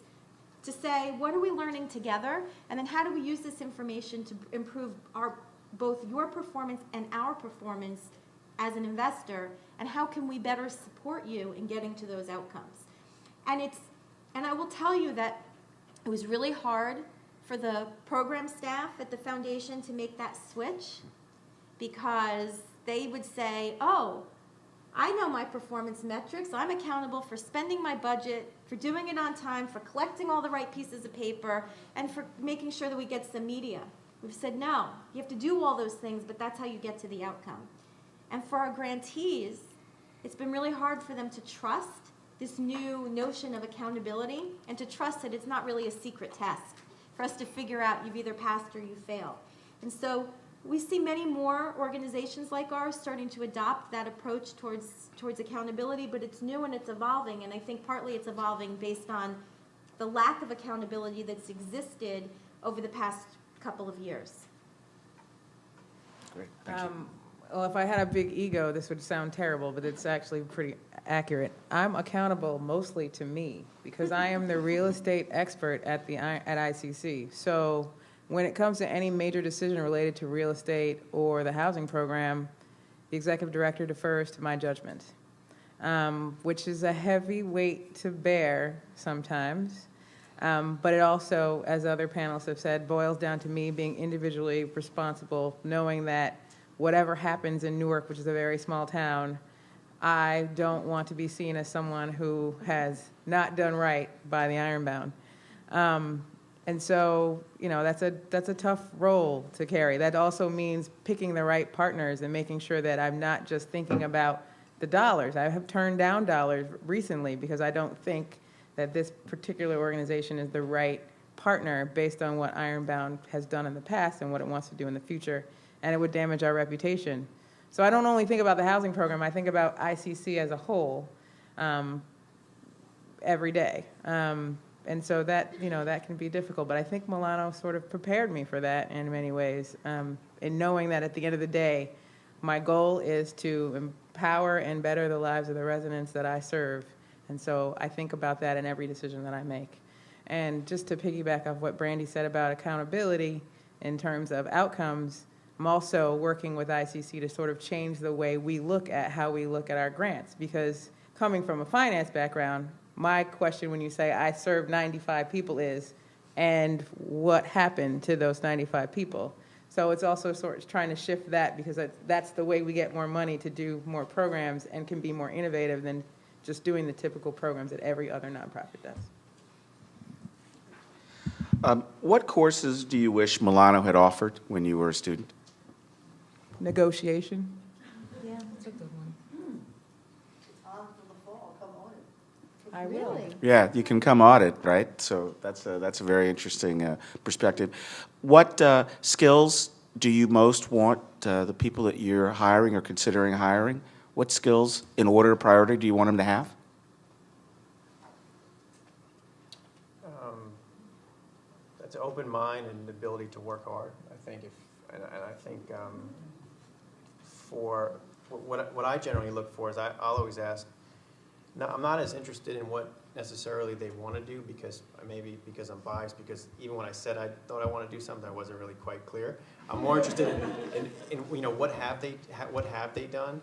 to say, what are we learning together? And then how do we use this information to improve both your performance and our performance as an investor? And how can we better support you in getting to those outcomes? And I will tell you that it was really hard for the program staff at the foundation to make that switch, because they would say, oh, I know my performance metrics. I'm accountable for spending my budget, for doing it on time, for collecting all the right pieces of paper, and for making sure that we get some media. We've said, no, you have to do all those things, but that's how you get to the outcome. And for our grantees, it's been really hard for them to trust this new notion of accountability and to trust that it's not really a secret test for us to figure out you've either passed or you failed. And so we see many more organizations like ours starting to adopt that approach towards accountability, but it's new and it's evolving, and I think partly it's evolving based on the lack of accountability that's existed over the past couple of years. Great, thank you. Well, if I had a big ego, this would sound terrible, but it's actually pretty accurate. I'm accountable mostly to me because I am the real estate expert at ICC. So when it comes to any major decision related to real estate or the housing program, the executive director defers to my judgment, which is a heavy weight to bear sometimes. But it also, as other panelists have said, boils down to me being individually responsible, knowing that whatever happens in Newark, which is a very small town, I don't want to be seen as someone who has not done right by the Ironbound. And so, that's a tough role to carry. That also means picking the right partners and making sure that I'm not just thinking about the dollars. I have turned down dollars recently because I don't think that this particular organization is the right partner based on what Ironbound has done in the past and what it wants to do in the future, and it would damage our reputation. So I don't only think about the housing program, I think about ICC as a whole every day. And so that can be difficult, but I think Milano sort of prepared me for that in many ways, in knowing that at the end of the day, my goal is to empower and better the lives of the residents that I serve. And so I think about that in every decision that I make. And just to piggyback off what Brandi said about accountability in terms of outcomes, I'm also working with ICC to sort of change the way we look at how we look at our grants, because coming from a finance background, my question when you say I served 95 people is, and what happened to those 95 people? So it's also sort of trying to shift that, because that's the way we get more money to do more programs and can be more innovative than just doing the typical programs that every other nonprofit does. What courses do you wish Milano had offered when you were a student? Negotiation. Yeah. That's a good one. I will. Really? Yeah, you can come audit, right? So that's a very interesting perspective. What skills do you most want the people that you're hiring or considering hiring? What skills, in order of priority, do you want them to have? That's an open mind and the ability to work hard. I think I think for what I generally look for is I'll always ask. Now, I'm not as interested in what necessarily they want to do because maybe because I'm biased, because even when I said I thought I want to do something, I wasn't really quite clear. I'm more interested in you know, what have they done,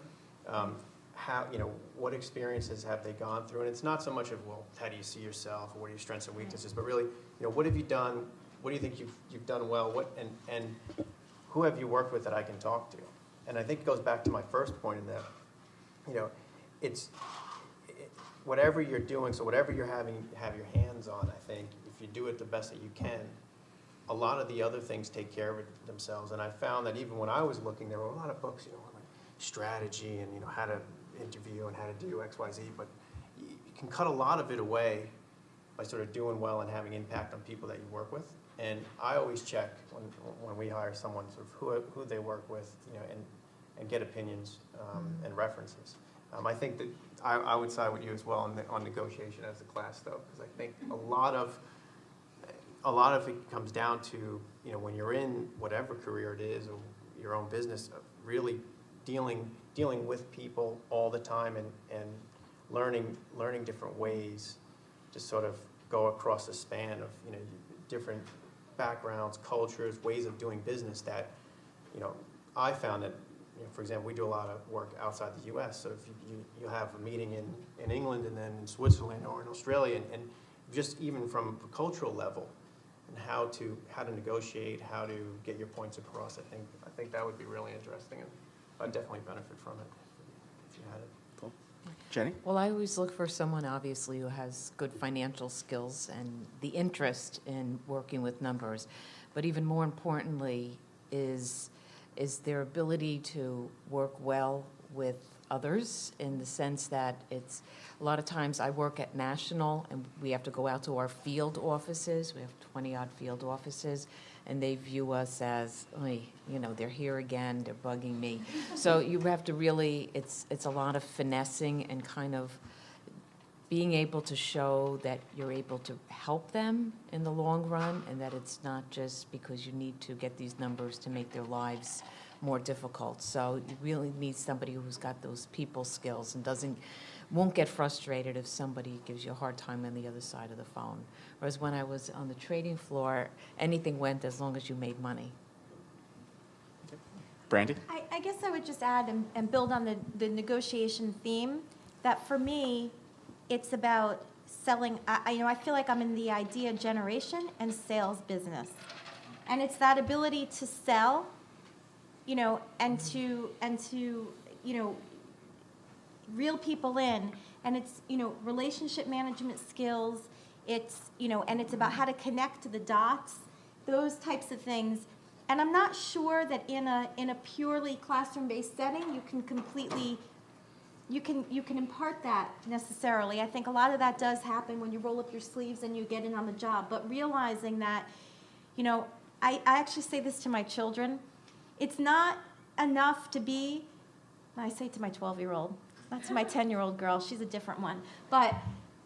how, you know, what experiences have they gone through, and it's not so much of, well, how do you see yourself or what are your strengths and weaknesses, but really, you know, what have you done, what do you think you've done well, and who have you worked with that I can talk to? And I think it goes back to my first point in that, you know, whatever you're doing, so whatever you're have your hands on, I think, if you do it the best that you can, a lot of the other things take care of it themselves. And I found that even when I was looking, there were a lot of books, you know, on like strategy and, you know, how to interview and how to do X, Y, Z, but you can cut a lot of it away by sort of doing well and having impact on people that you work with. And I always check when we hire someone, sort of who they work with, you know, and get opinions and references. I think that I would side with you as well on negotiation as a class, though, because I think a lot of it comes down to, you know, when you're in whatever career it is or your own business, really dealing with people all the time and learning different ways to sort of go across the span of, you know, different backgrounds, cultures, ways of doing business that, you know, I found that, you know, for example, we do a lot of work outside the U.S., so if you have a meeting in England and then in Switzerland or in Australia, and just even from a cultural level, and how to negotiate, how to get your points across, I think that would be really interesting, and I'd definitely benefit from it if you had it. Cool. Jenny? Well, I always look for someone, obviously, who has good financial skills and the interest in working with numbers. But even more importantly is their ability to work well with others, in the sense that it's a lot of times I work at national and we have to go out to our field offices. We have 20-odd field offices, and they view us as, "Oy, you know, they're here again, they're bugging me." So you have to really, it's a lot of finessing and kind of being able to show that you're able to help them in the long run, and that it's not just because you need to get these numbers to make their lives more difficult. So you really need somebody who's got those people skills and won't get frustrated if somebody gives you a hard time on the other side of the phone. Whereas when I was on the trading floor, anything went as long as you made money. Brandi? I guess I would just add and build on the negotiation theme, that for me, it's about selling. I feel like I'm in the idea generation and sales business. And it's that ability to sell, you know, and to you know, reel people in. And it's, you know, relationship management skills. It's, you know, and it's about how to connect to the dots, those types of things. And I'm not sure that in a purely classroom-based setting you can completely, you can impart that necessarily. I think a lot of that does happen when you roll up your sleeves and you get in on the job. But realizing that, you know, I actually say this to my children, it's not enough to be, I say it to my 12-year-old, not to my 10-year-old girl, she's a different one, but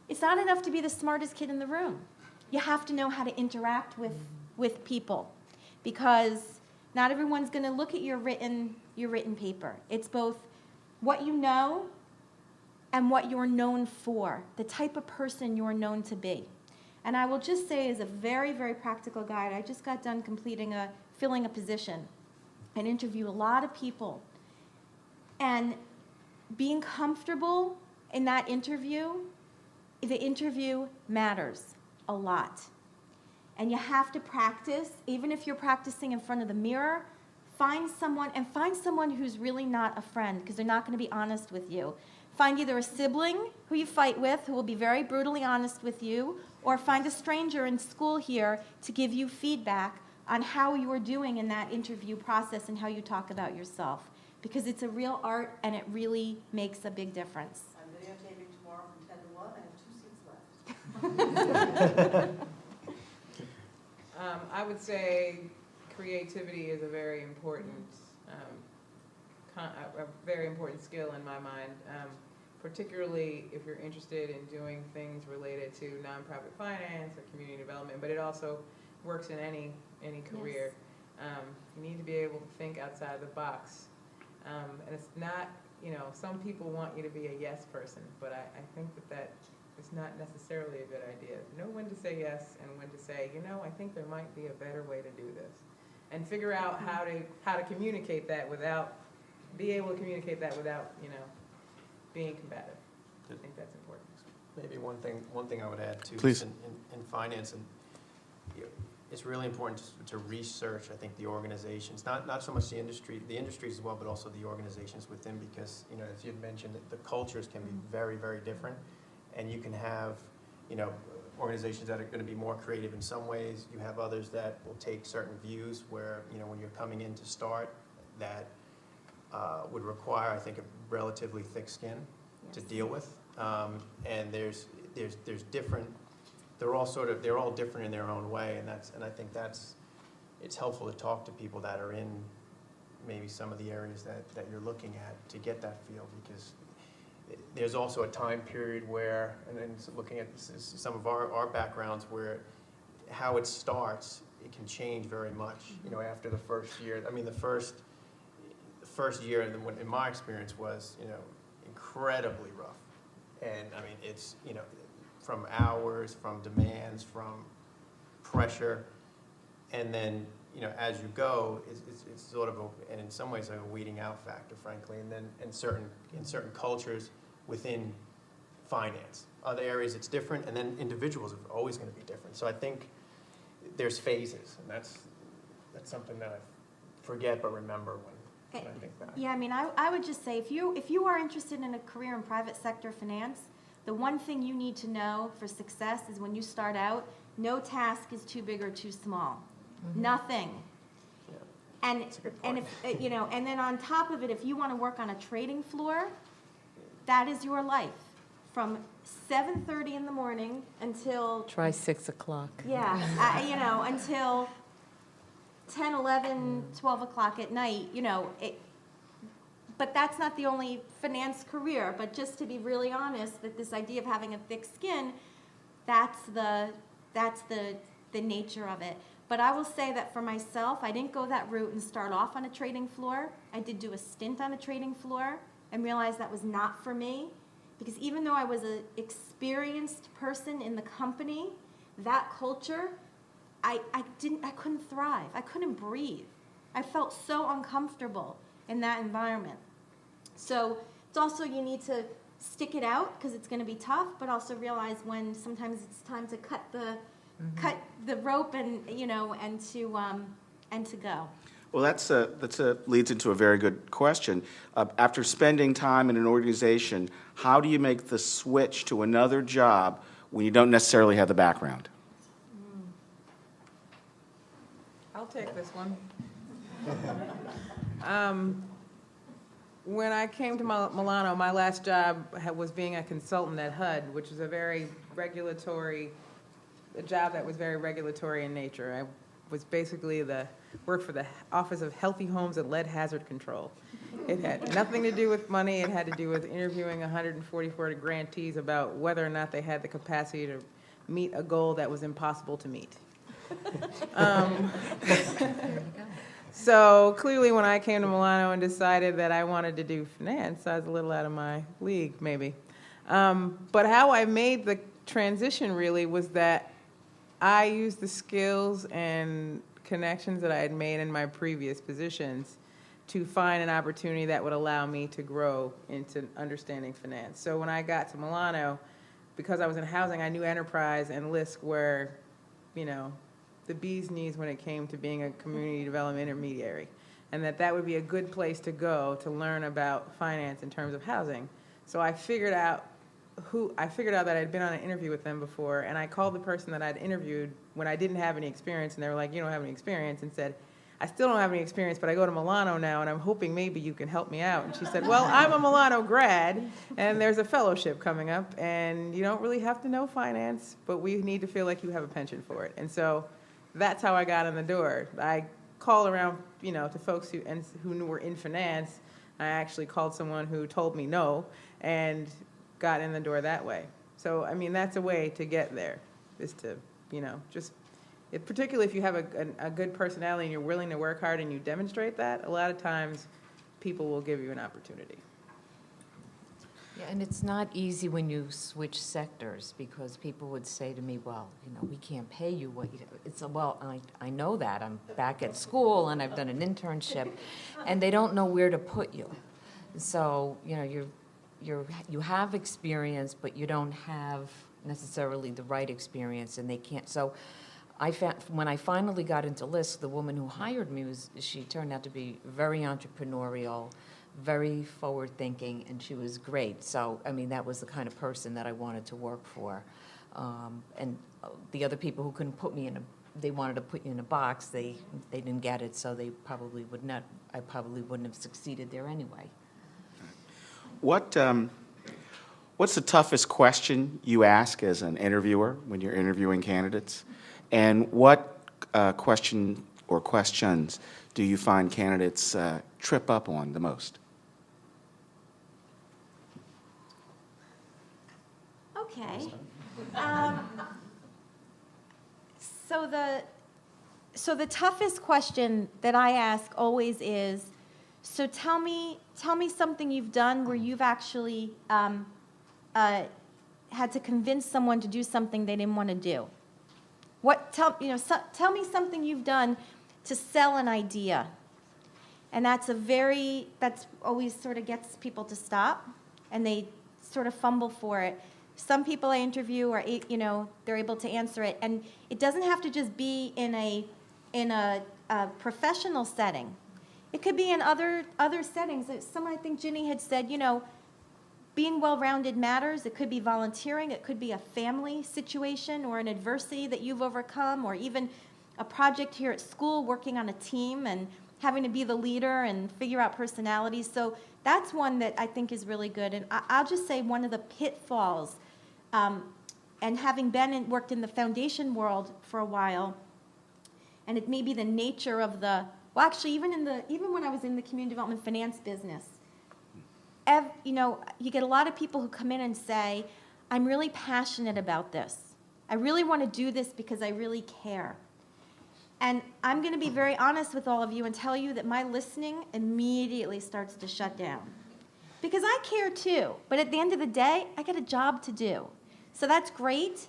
it's not enough to be the smartest kid in the room. You have to know how to interact with people, because not everyone's going to look at your written paper. It's both what you know and what you're known for, the type of person you're known to be. And I will just say, as a very, very practical guide, I just got done filling a position and interview a lot of people. And being comfortable in that interview, the interview matters a lot. And you have to practice, even if you're practicing in front of the mirror, find someone who's really not a friend, because they're not going to be honest with you. find either a sibling who you fight with, who will be very brutally honest with you, or find a stranger in school here to give you feedback on how you are doing in that interview process and how you talk about yourself. Because it's a real art and it really makes a big difference. I'm videotaping tomorrow from 10 to 1. I have 2 seats left. I would say creativity is a very important, a very important skill in my mind, particularly if you're interested in doing things related to nonprofit finance or community development, but it also works in any career. You need to be able to think outside the box. And it's not, some people want you to be a yes person, but I think that is not necessarily a good idea. Know when to say yes and when to say, I think there might be a better way to do this. And figure out how to communicate that without, be able to communicate that without, being combative. I think that's important. Maybe one thing I would add too. Please. Is in finance, and it's really important to research, I think, the organizations, not so much the industries as well, but also the organizations within, because, as you had mentioned, the cultures can be very, very different, and you can have, organizations that are going to be more creative in some ways. You have others that will take certain views where, when you're coming in to start, that would require, I think, a relatively thick skin to deal with. And there's different. They're all different in their own way, and I think it's helpful to talk to people that are in maybe some of the areas that you're looking at to get that feel, because there's also a time period where, and then looking at some of our backgrounds, where how it starts, it can change very much. After the first year, the first year, in my experience, was incredibly rough, and it's from hours, from demands, from pressure, and then as you go, it's sort of and in some ways a weeding out factor, frankly, and then in certain cultures within finance, other areas it's different, and then individuals are always going to be different. So I think there's phases, and that's something that I forget but remember when I think back. Yeah, I would just say if you are interested in a career in private sector finance, the one thing you need to know for success is when you start out, no task is too big or too small. Mm-hmm. Nothing. Yeah. And That's a good and point. if and then on top of it, if you want to work on a trading floor, that is your life. From 7:30 in the morning until Try 6 o'clock. until 10, 11, 12 o'clock at night, but that's not the only finance career. But just to be really honest, that this idea of having a thick skin, that's the nature of it. But I will say that for myself, I didn't go that route and start off on a trading floor. I did do a stint on a trading floor and realized that was not for me. Because even though I was an experienced person in the company, that culture, I couldn't thrive. I couldn't breathe. I felt so uncomfortable in that environment. So it's also, you need to stick it out because it's going to be tough, but also realize when sometimes it's time to cut the rope and to go. Well, that's leads into a very good question. After spending time in an organization, how do you make the switch to another job when you don't necessarily have the background? I'll take this one. When I came to Milano, my last job was being a consultant at HUD, which is a job that was very regulatory in nature. I was basically worked for the Office of Healthy Homes and Lead Hazard Control. It had nothing to do with money. It had to do with interviewing 144 grantees about whether or not they had the capacity to meet a goal that was impossible to meet. So clearly when I came to Milano and decided that I wanted to do finance, I was a little out of my league, maybe. But how I made the transition really was that I used the skills and connections that I had made in my previous positions to find an opportunity that would allow me to grow into understanding finance. So when I got to Milano, because I was in housing, I knew enterprise and LISC were, the bee's knees when it came to being a community development intermediary, and that would be a good place to go to learn about finance in terms of housing. So I figured out that I'd been on an interview with them before, and I called the person that I'd interviewed when I didn't have any experience, and they were like, "You don't have any experience," and said, "I still don't have any experience, but I go to Milano now, and I'm hoping maybe you can help me out." And she said, "Well, I'm a Milano grad, and there's a fellowship coming up, and you don't really have to know finance, but we need to feel like you have a penchant for it." And so that's how I got in the door. I call around, to folks who were in finance. I actually called someone who told me no, and got in the door that way. So, I mean, that's a way to get there, is to, particularly if you have a good personality and you're willing to work hard and you demonstrate that, a lot of times people will give you an opportunity. Yeah, and it's not easy when you switch sectors, because people would say to me, "Well, we can't pay you what you do." It's well, I know that. I'm back at school and I've done an internship, and they don't know where to put you. So, you have experience, but you don't have necessarily the right experience, and they can't. So I found, when I finally got into LISC, the woman who hired me, she turned out to be very entrepreneurial, very forward-thinking, and she was great. So, I mean, that was the kind of person that I wanted to work for. And the other people who couldn't put me they wanted to put you in a box, they didn't get it, so I probably wouldn't have succeeded there anyway. What's the toughest question you ask as an interviewer when you're interviewing candidates? And what question or questions do you find candidates trip up on the most? Okay. So the toughest question that I ask always is, so tell me something you've done where you've actually had to convince someone to do something they didn't want to do. Tell me something you've done to sell an idea. And that's always sort of gets people to stop, and they sort of fumble for it. Some people I interview are, they're able to answer it, and it doesn't have to just be in a professional setting. It could be in other settings. Someone, I think Ginny had said, being well-rounded matters. It could be volunteering. It could be a family situation or an adversity that you've overcome, or even a project here at school, working on a team and having to be the leader and figure out personalities. So that's one that I think is really good. And I'll just say one of the pitfalls, and having worked in the foundation world for a while, and it may be the nature of even when I was in the community development finance business, you get a lot of people who come in and say, "I'm really passionate about this. I really want to do this because I really care." And I'm going to be very honest with all of you and tell you that my listening immediately starts to shut down. Because I care too, but at the end of the day, I got a job to do. So that's great.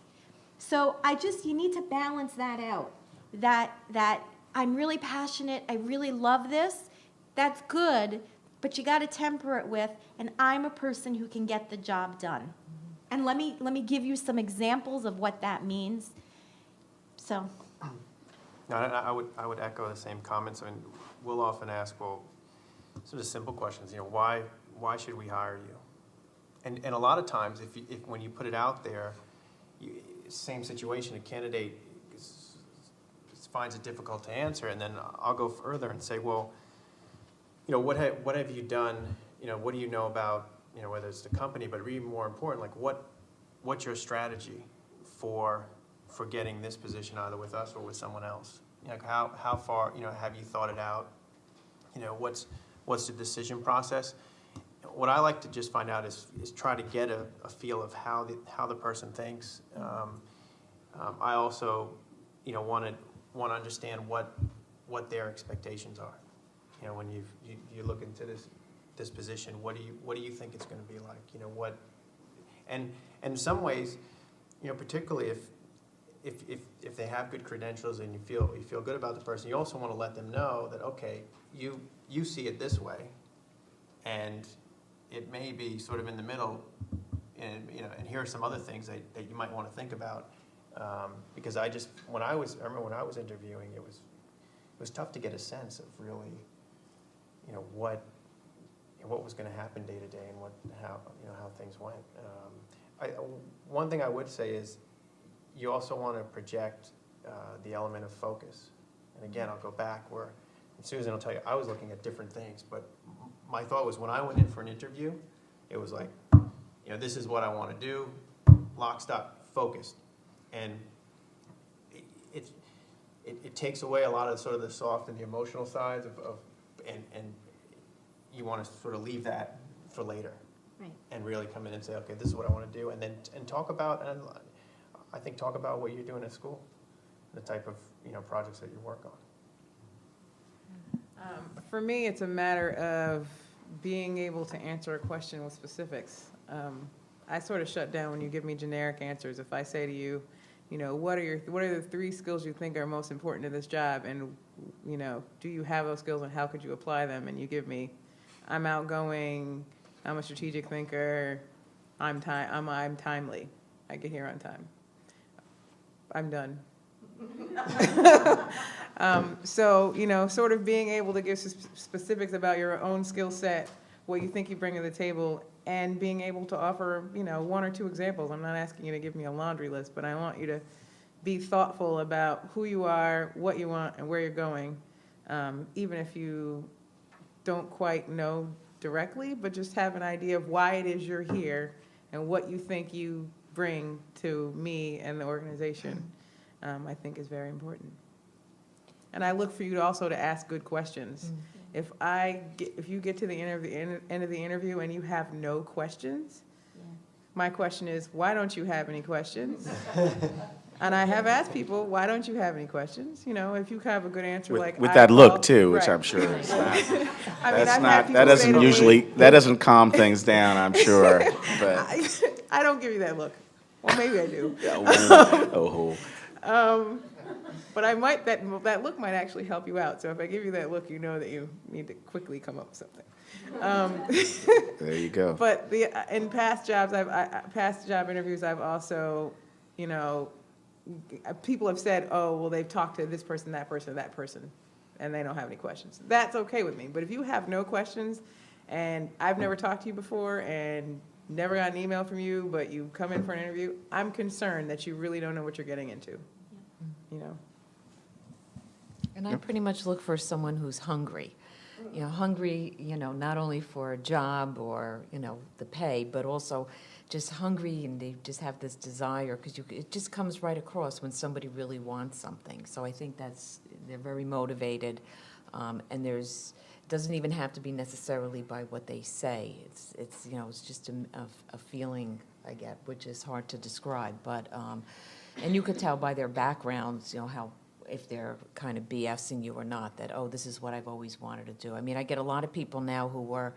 So you need to balance that out. That I'm really passionate, I really love this, that's good, but you got to temper it with, and I'm a person who can get the job done. And let me give you some examples of what that means. So. No, I would echo the same comments. I mean, we'll often ask, well, sort of simple questions. Why should we hire you? And a lot of times, if when you put it out there, same situation, a candidate finds it difficult to answer, and then I'll go further and say, well, what have you done? What do you know about whether it's the company, but even more important, like what's your strategy for getting this position either with us or with someone else? How far have you thought it out? What's the decision process? What I like to just find out is try to get a feel of how the person thinks. I also want to understand what their expectations are. When you look into this position, what do you think it's going to be like? And in some ways, particularly if they have good credentials and you feel good about the person, you also want to let them know that, okay, you see it this way, and it may be sort of in the middle, and here are some other things that you might want to think about, because I remember when I was interviewing, it was tough to get a sense of really, what what was going to happen day to day and how things went. One thing I would say is you also want to project the element of focus. And again, I'll go back where Susan will tell you I was looking at different things, but my thought was when I went in for an interview, it was like, this is what I want to do, lock, stock, focused. And it takes away a lot of sort of the soft and the emotional sides and you want to sort of leave that for later. Right. And really come in and say, okay, this is what I want to do, and talk about what you're doing at school, the type of projects that you work on. For me, it's a matter of being able to answer a question with specifics. I sort of shut down when you give me generic answers. If I say to you, what are the 3 skills you think are most important to this job, and do you have those skills and how could you apply them? And you give me, I'm outgoing, I'm a strategic thinker, I'm timely, I get here on time. I'm done. So, sort of being able to give specifics about your own skill set, what you think you bring to the table, and being able to offer, 1 or 2 examples. I'm not asking you to give me a laundry list, but I want you to be thoughtful about who you are, what you want, and where you're going, even if you don't quite know directly, but just have an idea of why it is you're here and what you think you bring to me and the organization, I think is very important. And I look for you also to ask good questions. Mm-hmm. If you get to the end of the interview and you have no questions, my question is, why don't you have any questions? And I have asked people, why don't you have any questions? If you have a good answer, with that look too, which I'm sure is not. That doesn't calm things down, I'm sure. But I don't give you that look. Well, maybe I do. But that look might actually help you out. So if I give you that look, you know that you need to quickly come up with something. There you go. But in past jobs, past job interviews, I've also, people have said, oh, well, they've talked to this person, that person, and they don't have any questions. That's okay with me. But if you have no questions, and I've never talked to you before, and never got an email from you, but you come in for an interview, I'm concerned that you really don't know what you're getting into. And I pretty much look for someone who's hungry. Hungry, not only for a job or, the pay, but also just hungry, and they just have this desire, because it just comes right across when somebody really wants something. So I think they're very motivated, and doesn't even have to be necessarily by what they say. It's just a feeling I get, which is hard to describe, but and you could tell by their backgrounds, how, if they're kind of BSing you or not, that, oh, this is what I've always wanted to do. I mean, I get a lot of people now who were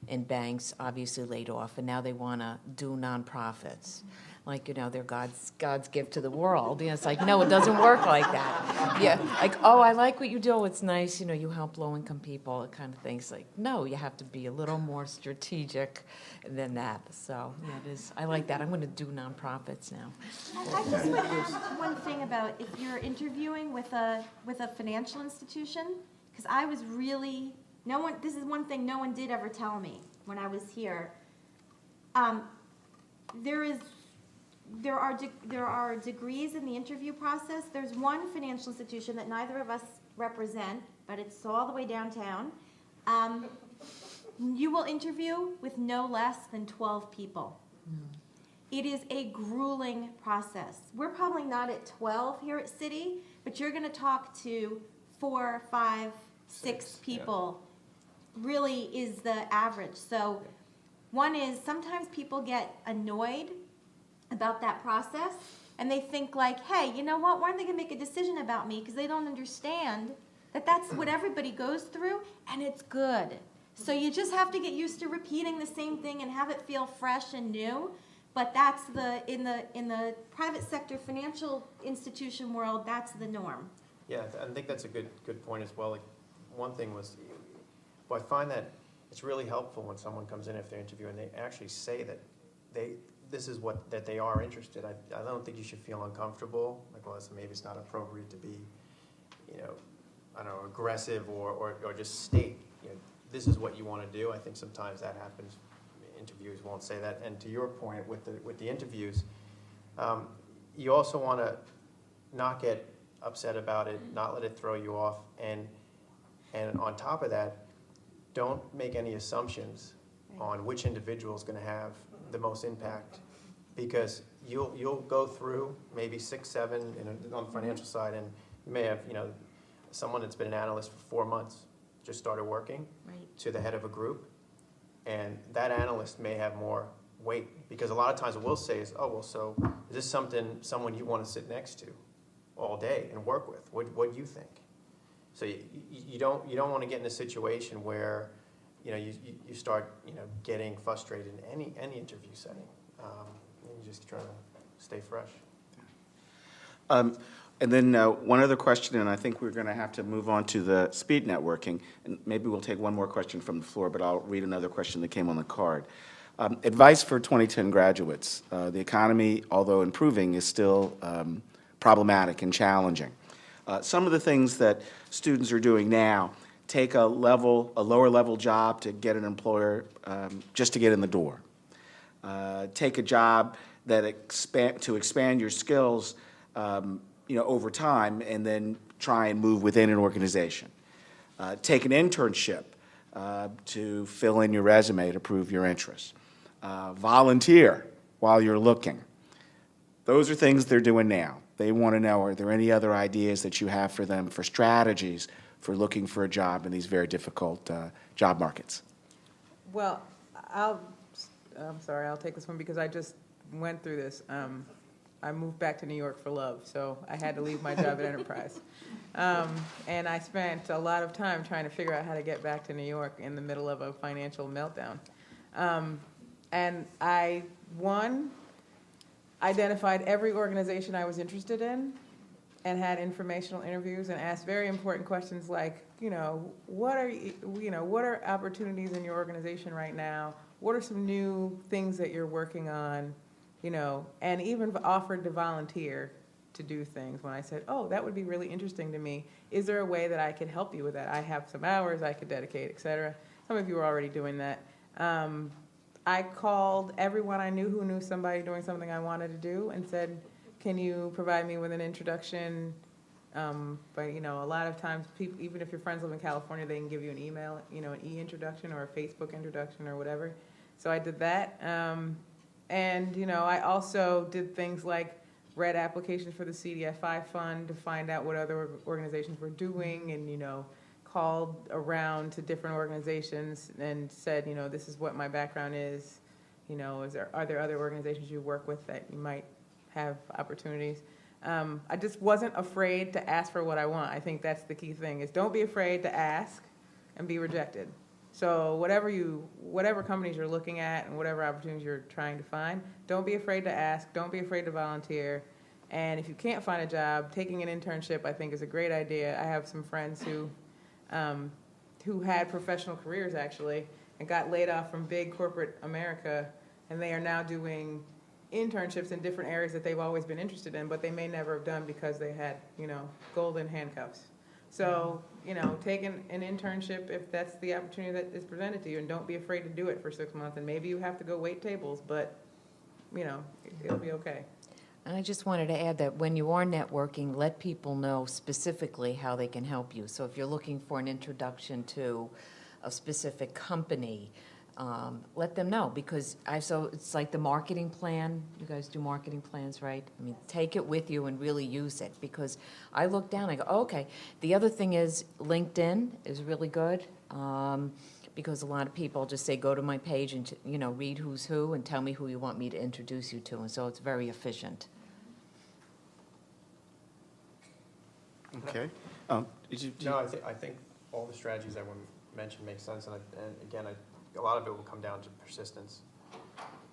in banks, obviously laid off, and now they want to do nonprofits. Like, they're God's gift to the world. It's like, no, it doesn't work like that. Yeah, like, oh, I like what you do. It's nice, you help low-income people, that kind of thing. It's like, no, you have to be a little more strategic than that. So, yeah, it is. I like that. I'm going to do nonprofits now. I just would add one thing about if you're interviewing with a financial institution, because I was really, this is one thing no one did ever tell me when I was here. There are degrees in the interview process. There's one financial institution that neither of us represent, but it's all the way downtown. You will interview with no less than 12 people. It is a grueling process. We're probably not at 12 here at City, but you're going to talk to 4, 5, 6 people. Really is the average. So one is sometimes people get annoyed about that process, and they think like, hey, you know what, why aren't they going to make a decision about me? Because they don't understand that that's what everybody goes through, and it's good. So you just have to get used to repeating the same thing and have it feel fresh and new. But that's in the private sector financial institution world, that's the norm. Yeah, I think that's a good point as well. Like, one thing was, I find that it's really helpful when someone comes in after their interview and they actually say that this is that they are interested. I don't think you should feel uncomfortable. Like, well, maybe it's not appropriate to be, I don't know, aggressive or just state, this is what you want to do. I think sometimes that happens. Interviewers won't say that. And to your point with the interviews, you also want to not get upset about it, not let it throw you off, and on top of that, don't make any assumptions on which individual is going to have the most impact, because you'll go through maybe 6, 7 on the financial side, and you may have someone that's been an analyst for 4 months just started working to the head of a group, and that analyst may have more weight, because a lot of times what we'll say is, oh well, so is this someone you want to sit next to all day and work with? What do you think? So you don't want to get in a situation where you start getting frustrated in any interview setting. You just try to stay fresh. And then one other question, and I think we're going to have to move on to the speed networking, and maybe we'll take one more question from the floor, but I'll read another question that came on the card. Advice for 2010 graduates. The economy, although improving, is still problematic and challenging. Some of the things that students are doing now, take a lower level job to get an employer just to get in the door. Take a job that to expand your skills over time, and then try and move within an organization. Take an internship to fill in your resume to prove your interest. Volunteer while you're looking. Those are things they're doing now. They want to know, are there any other ideas that you have for them for strategies for looking for a job in these very difficult job markets? Well, I'm sorry, I'll take this one because I just went through this. I moved back to New York for love, so I had to leave my job at Enterprise. And I spent a lot of time trying to figure out how to get back to New York in the middle of a financial meltdown. And I, identified every organization I was interested in and had informational interviews and asked very important questions like, what are opportunities in your organization right now? What are some new things that you're working on? And even offered to volunteer to do things when I said, oh, that would be really interesting to me. Is there a way that I could help you with that? I have some hours I could dedicate, et cetera. Some of you are already doing that. I called everyone I knew who knew somebody doing something I wanted to do and said, can you provide me with an introduction? But a lot of times, people, even if your friends live in California, they can give you an email, an e-introduction or a Facebook introduction or whatever. So I did that. And I also did things like read applications for the CDFI fund to find out what other organizations were doing, and called around to different organizations and said, this is what my background is. Are there other organizations you work with that you might have opportunities? I just wasn't afraid to ask for what I want. I think that's the key thing, is don't be afraid to ask and be rejected. So whatever companies you're looking at and whatever opportunities you're trying to find, don't be afraid to ask, don't be afraid to volunteer. And if you can't find a job, taking an internship I think is a great idea. I have some friends who had professional careers actually and got laid off from big corporate America, and they are now doing internships in different areas that they've always been interested in, but they may never have done because they had, golden handcuffs. So, take an internship if that's the opportunity that is presented to you, and don't be afraid to do it for 6 months. And maybe you have to go wait tables, but, it'll be okay. And I just wanted to add that when you are networking, let people know specifically how they can help you. So if you're looking for an introduction to a specific company, let them know, because so it's like the marketing plan. You guys do marketing plans, right? I mean, take it with you and really use it, because I look down, I go, oh, okay. The other thing is LinkedIn is really good, because a lot of people just say, go to my page and, read who's who and tell me who you want me to introduce you to. And so it's very efficient. Okay. No, I think all the strategies that were mentioned make sense, and again, a lot of it will come down to persistence,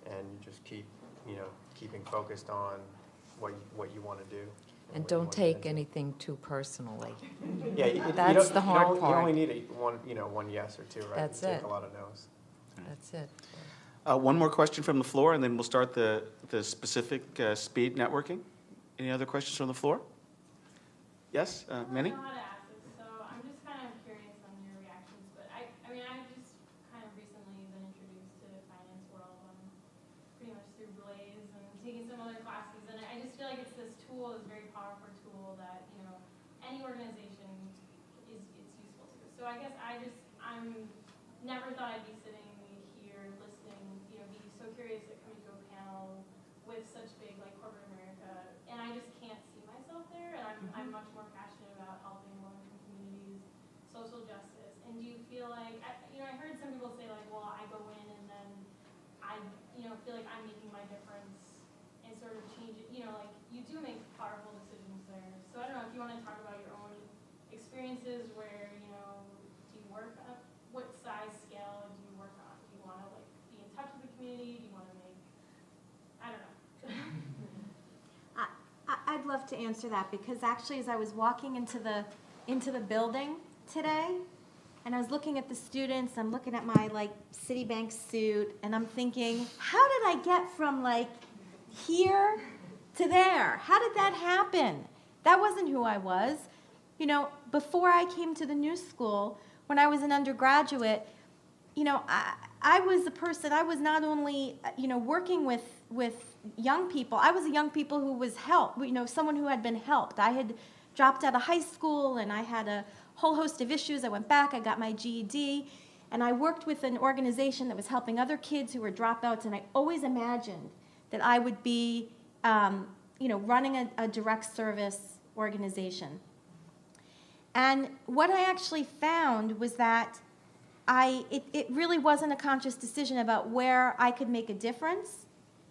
and you just keeping focused on what you want to do. And don't take anything too personally. Yeah, that's the hard part. You only need one yes or two, right? That's you it. Take a lot of no's. That's it. One more question from the floor, and then we'll start the specific speed networking. Any other questions from the floor? Yes, Minnie? I don't know how to ask this, so I'm just kind of curious on your reactions. But I mean, I just I guess I'm never thought I'd be sitting here listening, be so curious at coming to a panel with such big, like, corporate America, and I just can't see myself there, and I'm much more passionate about helping low-income communities, social justice, and do you feel like, I heard some people say, like, well, I go in and then I, feel like I'm making my difference and sort of change it, like, you do make powerful decisions there, so I don't know if you want to talk about your own experiences where, do you work on, what size scale do you work on? Do you want to, like, be in touch with the community? Do you want to make, I don't know. I'd love to answer that, because actually as I was walking into the building today, and I was looking at the students, I'm looking at my, like, Citibank suit, and I'm thinking, how did I get from, like, here to there? How did that happen? That wasn't who I was. Before I came to the new school, when I was an undergraduate, I was a person, I was not only, working with young people, I was a young people who was helped, someone who had been helped. I had dropped out of high school, and I had a whole host of issues. I went back, I got my GED, and I worked with an organization that was helping other kids who were dropouts, and I always imagined that I would be, running a direct service organization. And what I actually found was that it really wasn't a conscious decision about where I could make a difference.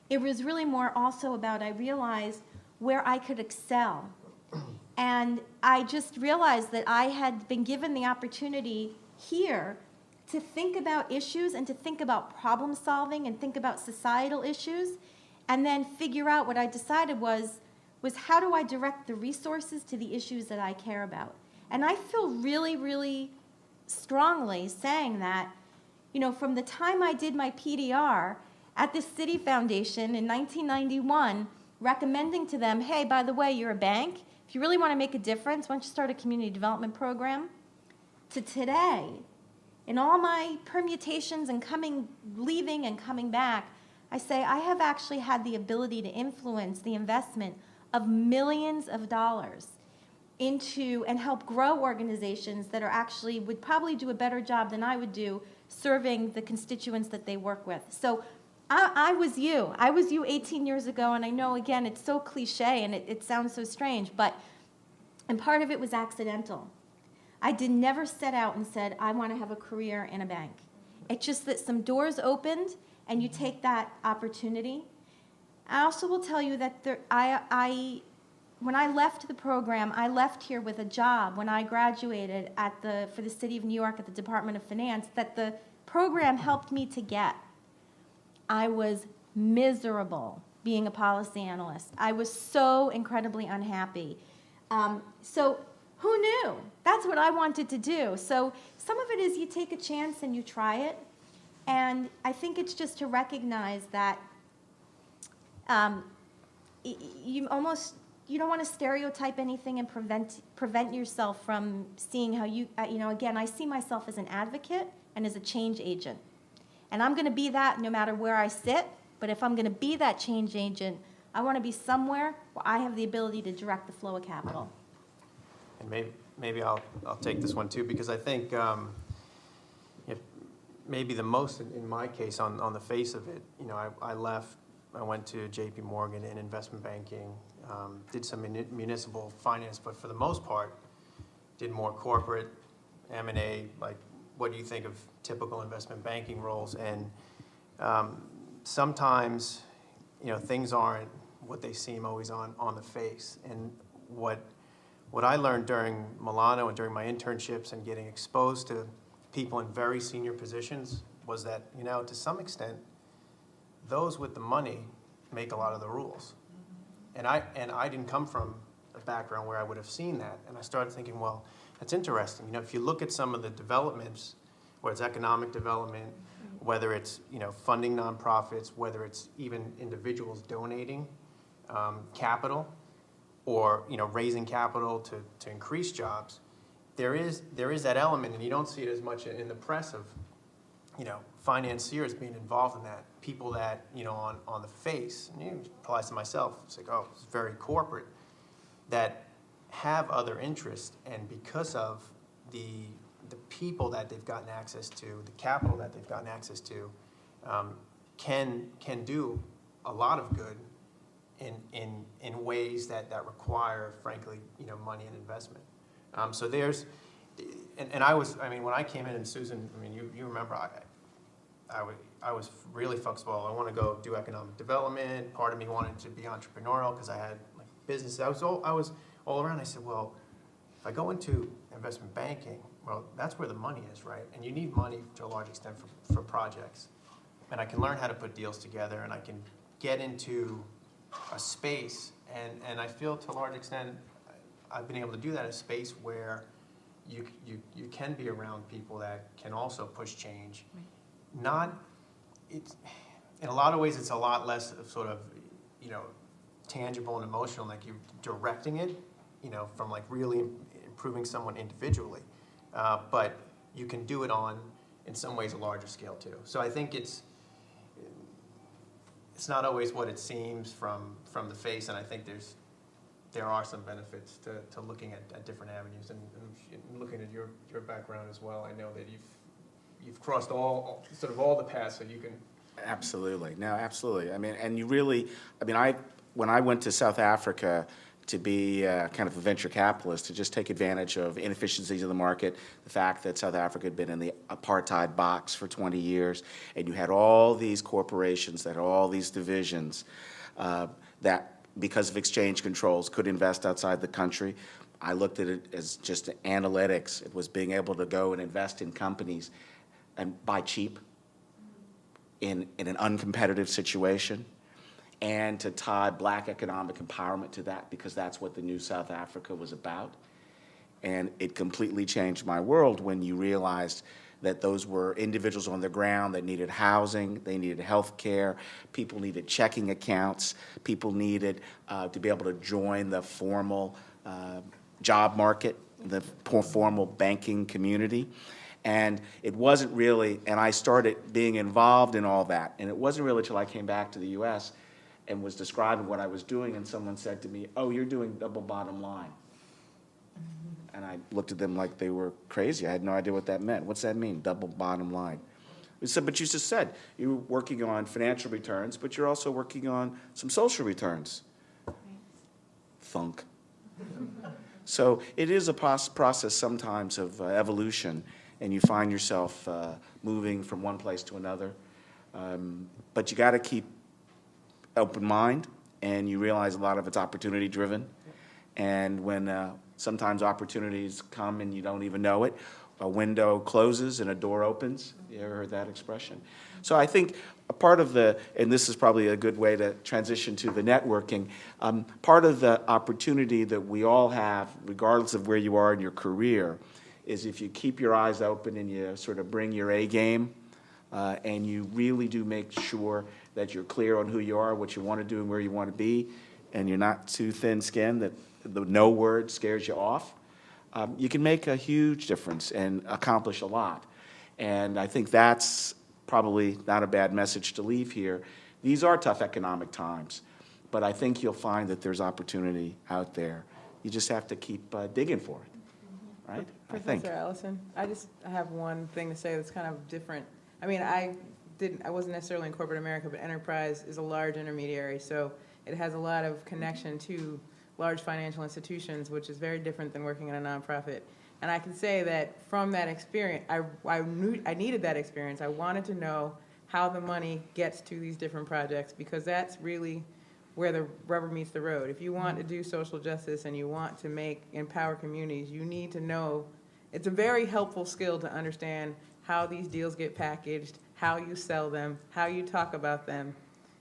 It was really more also about, I realized where I could excel. And I just realized that I had been given the opportunity here to think about issues and to think about problem solving and think about societal issues, and then figure out what I decided was how do I direct the resources to the issues that I care about. And I feel really, really strongly saying that, from the time I did my PDR at the City Foundation in 1991, recommending to them, hey, by the way, you're a bank. If you really want to make a difference, why don't you start a community development program? To today, in all my permutations and leaving and coming back, I say I have actually had the ability to influence the investment of millions of dollars into and help grow organizations that would probably do a better job than I would do serving the constituents that they work with. So I was you. I was you 18 years ago, and I know, again, it's so cliche and it sounds so strange, and part of it was accidental. I never set out and said, I want to have a career in a bank. It's just that some doors opened, and you take that opportunity. I also will tell you that when I left the program, I left here with a job when I graduated for the City of New York at the Department of Finance that the program helped me to get. I was miserable being a policy analyst. I was so incredibly unhappy. So who knew? That's what I wanted to do. So some of it is you take a chance and you try it. And I think it's just to recognize that you don't want to stereotype anything and prevent yourself from seeing how again, I see myself as an advocate and as a change agent. And I'm going to be that no matter where I sit, but if I'm going to be that change agent, I want to be somewhere where I have the ability to direct the flow of capital. And maybe I'll take this one too, because I think maybe the most, in my case, on the face of it, I went to JP Morgan in investment banking, did some municipal finance, but for the most part, did more corporate M&A, like what do you think of typical investment banking roles? And sometimes, things aren't what they seem always on the face. And what I learned during Milano and during my internships and getting exposed to people in very senior positions was that, to some extent, those with the money make a lot of the rules. And I didn't come from a background where I would have seen that. And I started thinking, well, that's interesting. If you look at some of the developments, whether it's economic development, whether it's, funding nonprofits, whether it's even individuals donating capital or, raising capital to increase jobs, there is that element, and you don't see it as much in the press of, financiers being involved in that, people that, on the face, and it applies to myself, it's like, oh, it's very corporate, that have other interests, and because of the the people that they've gotten access to, the capital that they've gotten access to, can do a lot of good in ways that require, frankly, money and investment. So there's, and I mean, when I came in, and Susan, I mean, you remember, I was really focused, well, I want to go do economic development. Part of me wanted to be entrepreneurial because I had like business. I was all around. I said, well, if I go into investment banking, well, that's where the money is, right? And you need money to a large extent for projects. And I can learn how to put deals together, and I can get into a space, and I feel to a large extent I've been able to do that in a space where you can be around people that can also push change. It's in a lot of ways, it's a lot less of sort of, tangible and emotional, like you're directing it, from like really improving someone individually. But you can do it in some ways, a larger scale too. So I think it's not always what it seems from the face, and I think there are some benefits to looking at different avenues, and looking at your background as well. I know that you've crossed all the paths, so you can. Absolutely. No, absolutely. I mean, and you really, when I went to South Africa to be kind of a venture capitalist, to just take advantage of inefficiencies of the market, the fact that South Africa had been in the apartheid box for 20 years, and you had all these corporations that had all these divisions that, because of exchange controls, could invest outside the country. I looked at it as just analytics. It was being able to go and invest in companies and buy cheap in an uncompetitive situation, and to tie Black economic empowerment to that, because that's what the new South Africa was about. And it completely changed my world when you realized that those were individuals on the ground that needed housing, they needed health care, people needed checking accounts, people needed to be able to join the formal job market, the formal banking community. And it wasn't really, and I started being involved in all that, and it wasn't really until I came back to the US and was describing what I was doing, and someone said to me, "Oh, you're doing double bottom line." And I looked at them like they were crazy. I had no idea what that meant. What's that mean, double bottom line? We said, but you just said you're working on financial returns, but you're also working on some social returns. Thunk. So it is a process sometimes of evolution, and you find yourself moving from one place to another. But you got to keep open mind, and you realize a lot of it's opportunity driven. And when sometimes opportunities come and you don't even know it, a window closes and a door opens. You ever heard that expression? So I think a part of and this is probably a good way to transition to the networking, part of the opportunity that we all have, regardless of where you are in your career, is if you keep your eyes open and you sort of bring your A game, and you really do make sure that you're clear on who you are, what you want to do, and where you want to be, and you're not too thin-skinned that the no word scares you off, you can make a huge difference and accomplish a lot. And I think that's probably not a bad message to leave here. These are tough economic times, but I think you'll find that there's opportunity out there. You just have to keep digging for it, right? Professor Allison, I have one thing to say that's kind of different. I mean, I wasn't necessarily in corporate America, but enterprise is a large intermediary, so it has a lot of connection to large financial institutions, which is very different than working in a nonprofit. And I can say that from that experience, I knew I needed that experience. I wanted to know how the money gets to these different projects, because that's really where the rubber meets the road. If you want to do social justice and you want to empower communities, you need to know. It's a very helpful skill to understand how these deals get packaged, how you sell them, how you talk about them,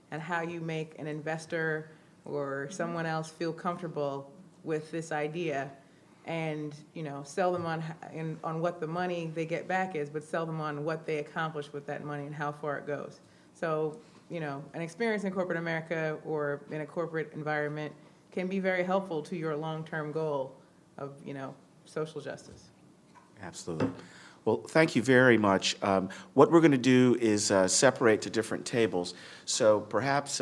and how you make an investor or someone else feel comfortable with this idea, and sell them on what the money they get back is, but sell them on what they accomplish with that money and how far it goes. So an experience in corporate America or in a corporate environment can be very helpful to your long-term goal of social justice. Absolutely. Well, thank you very much. What we're going to do is separate to different tables. So perhaps,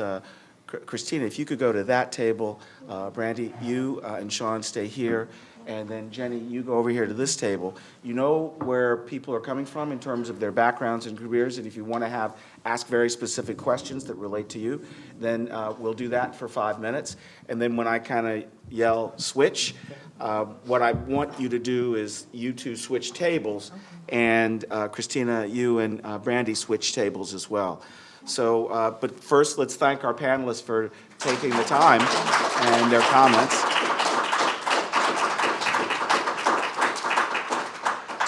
Christina, if you could go to that table, Brandi, you and Sean stay here, And then Jenny, you go over here to this table. You know where people are coming from in terms of their backgrounds and careers, and if you want to ask very specific questions that relate to you, then we'll do that for 5 minutes. And then when I kind of yell, switch, what I want you to do is you two switch tables, and Christina, you and Brandi switch tables as well. So, but first, let's thank our panelists for taking the time and their comments.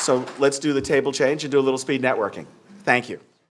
So let's do the table change and do a little speed networking. Thank you.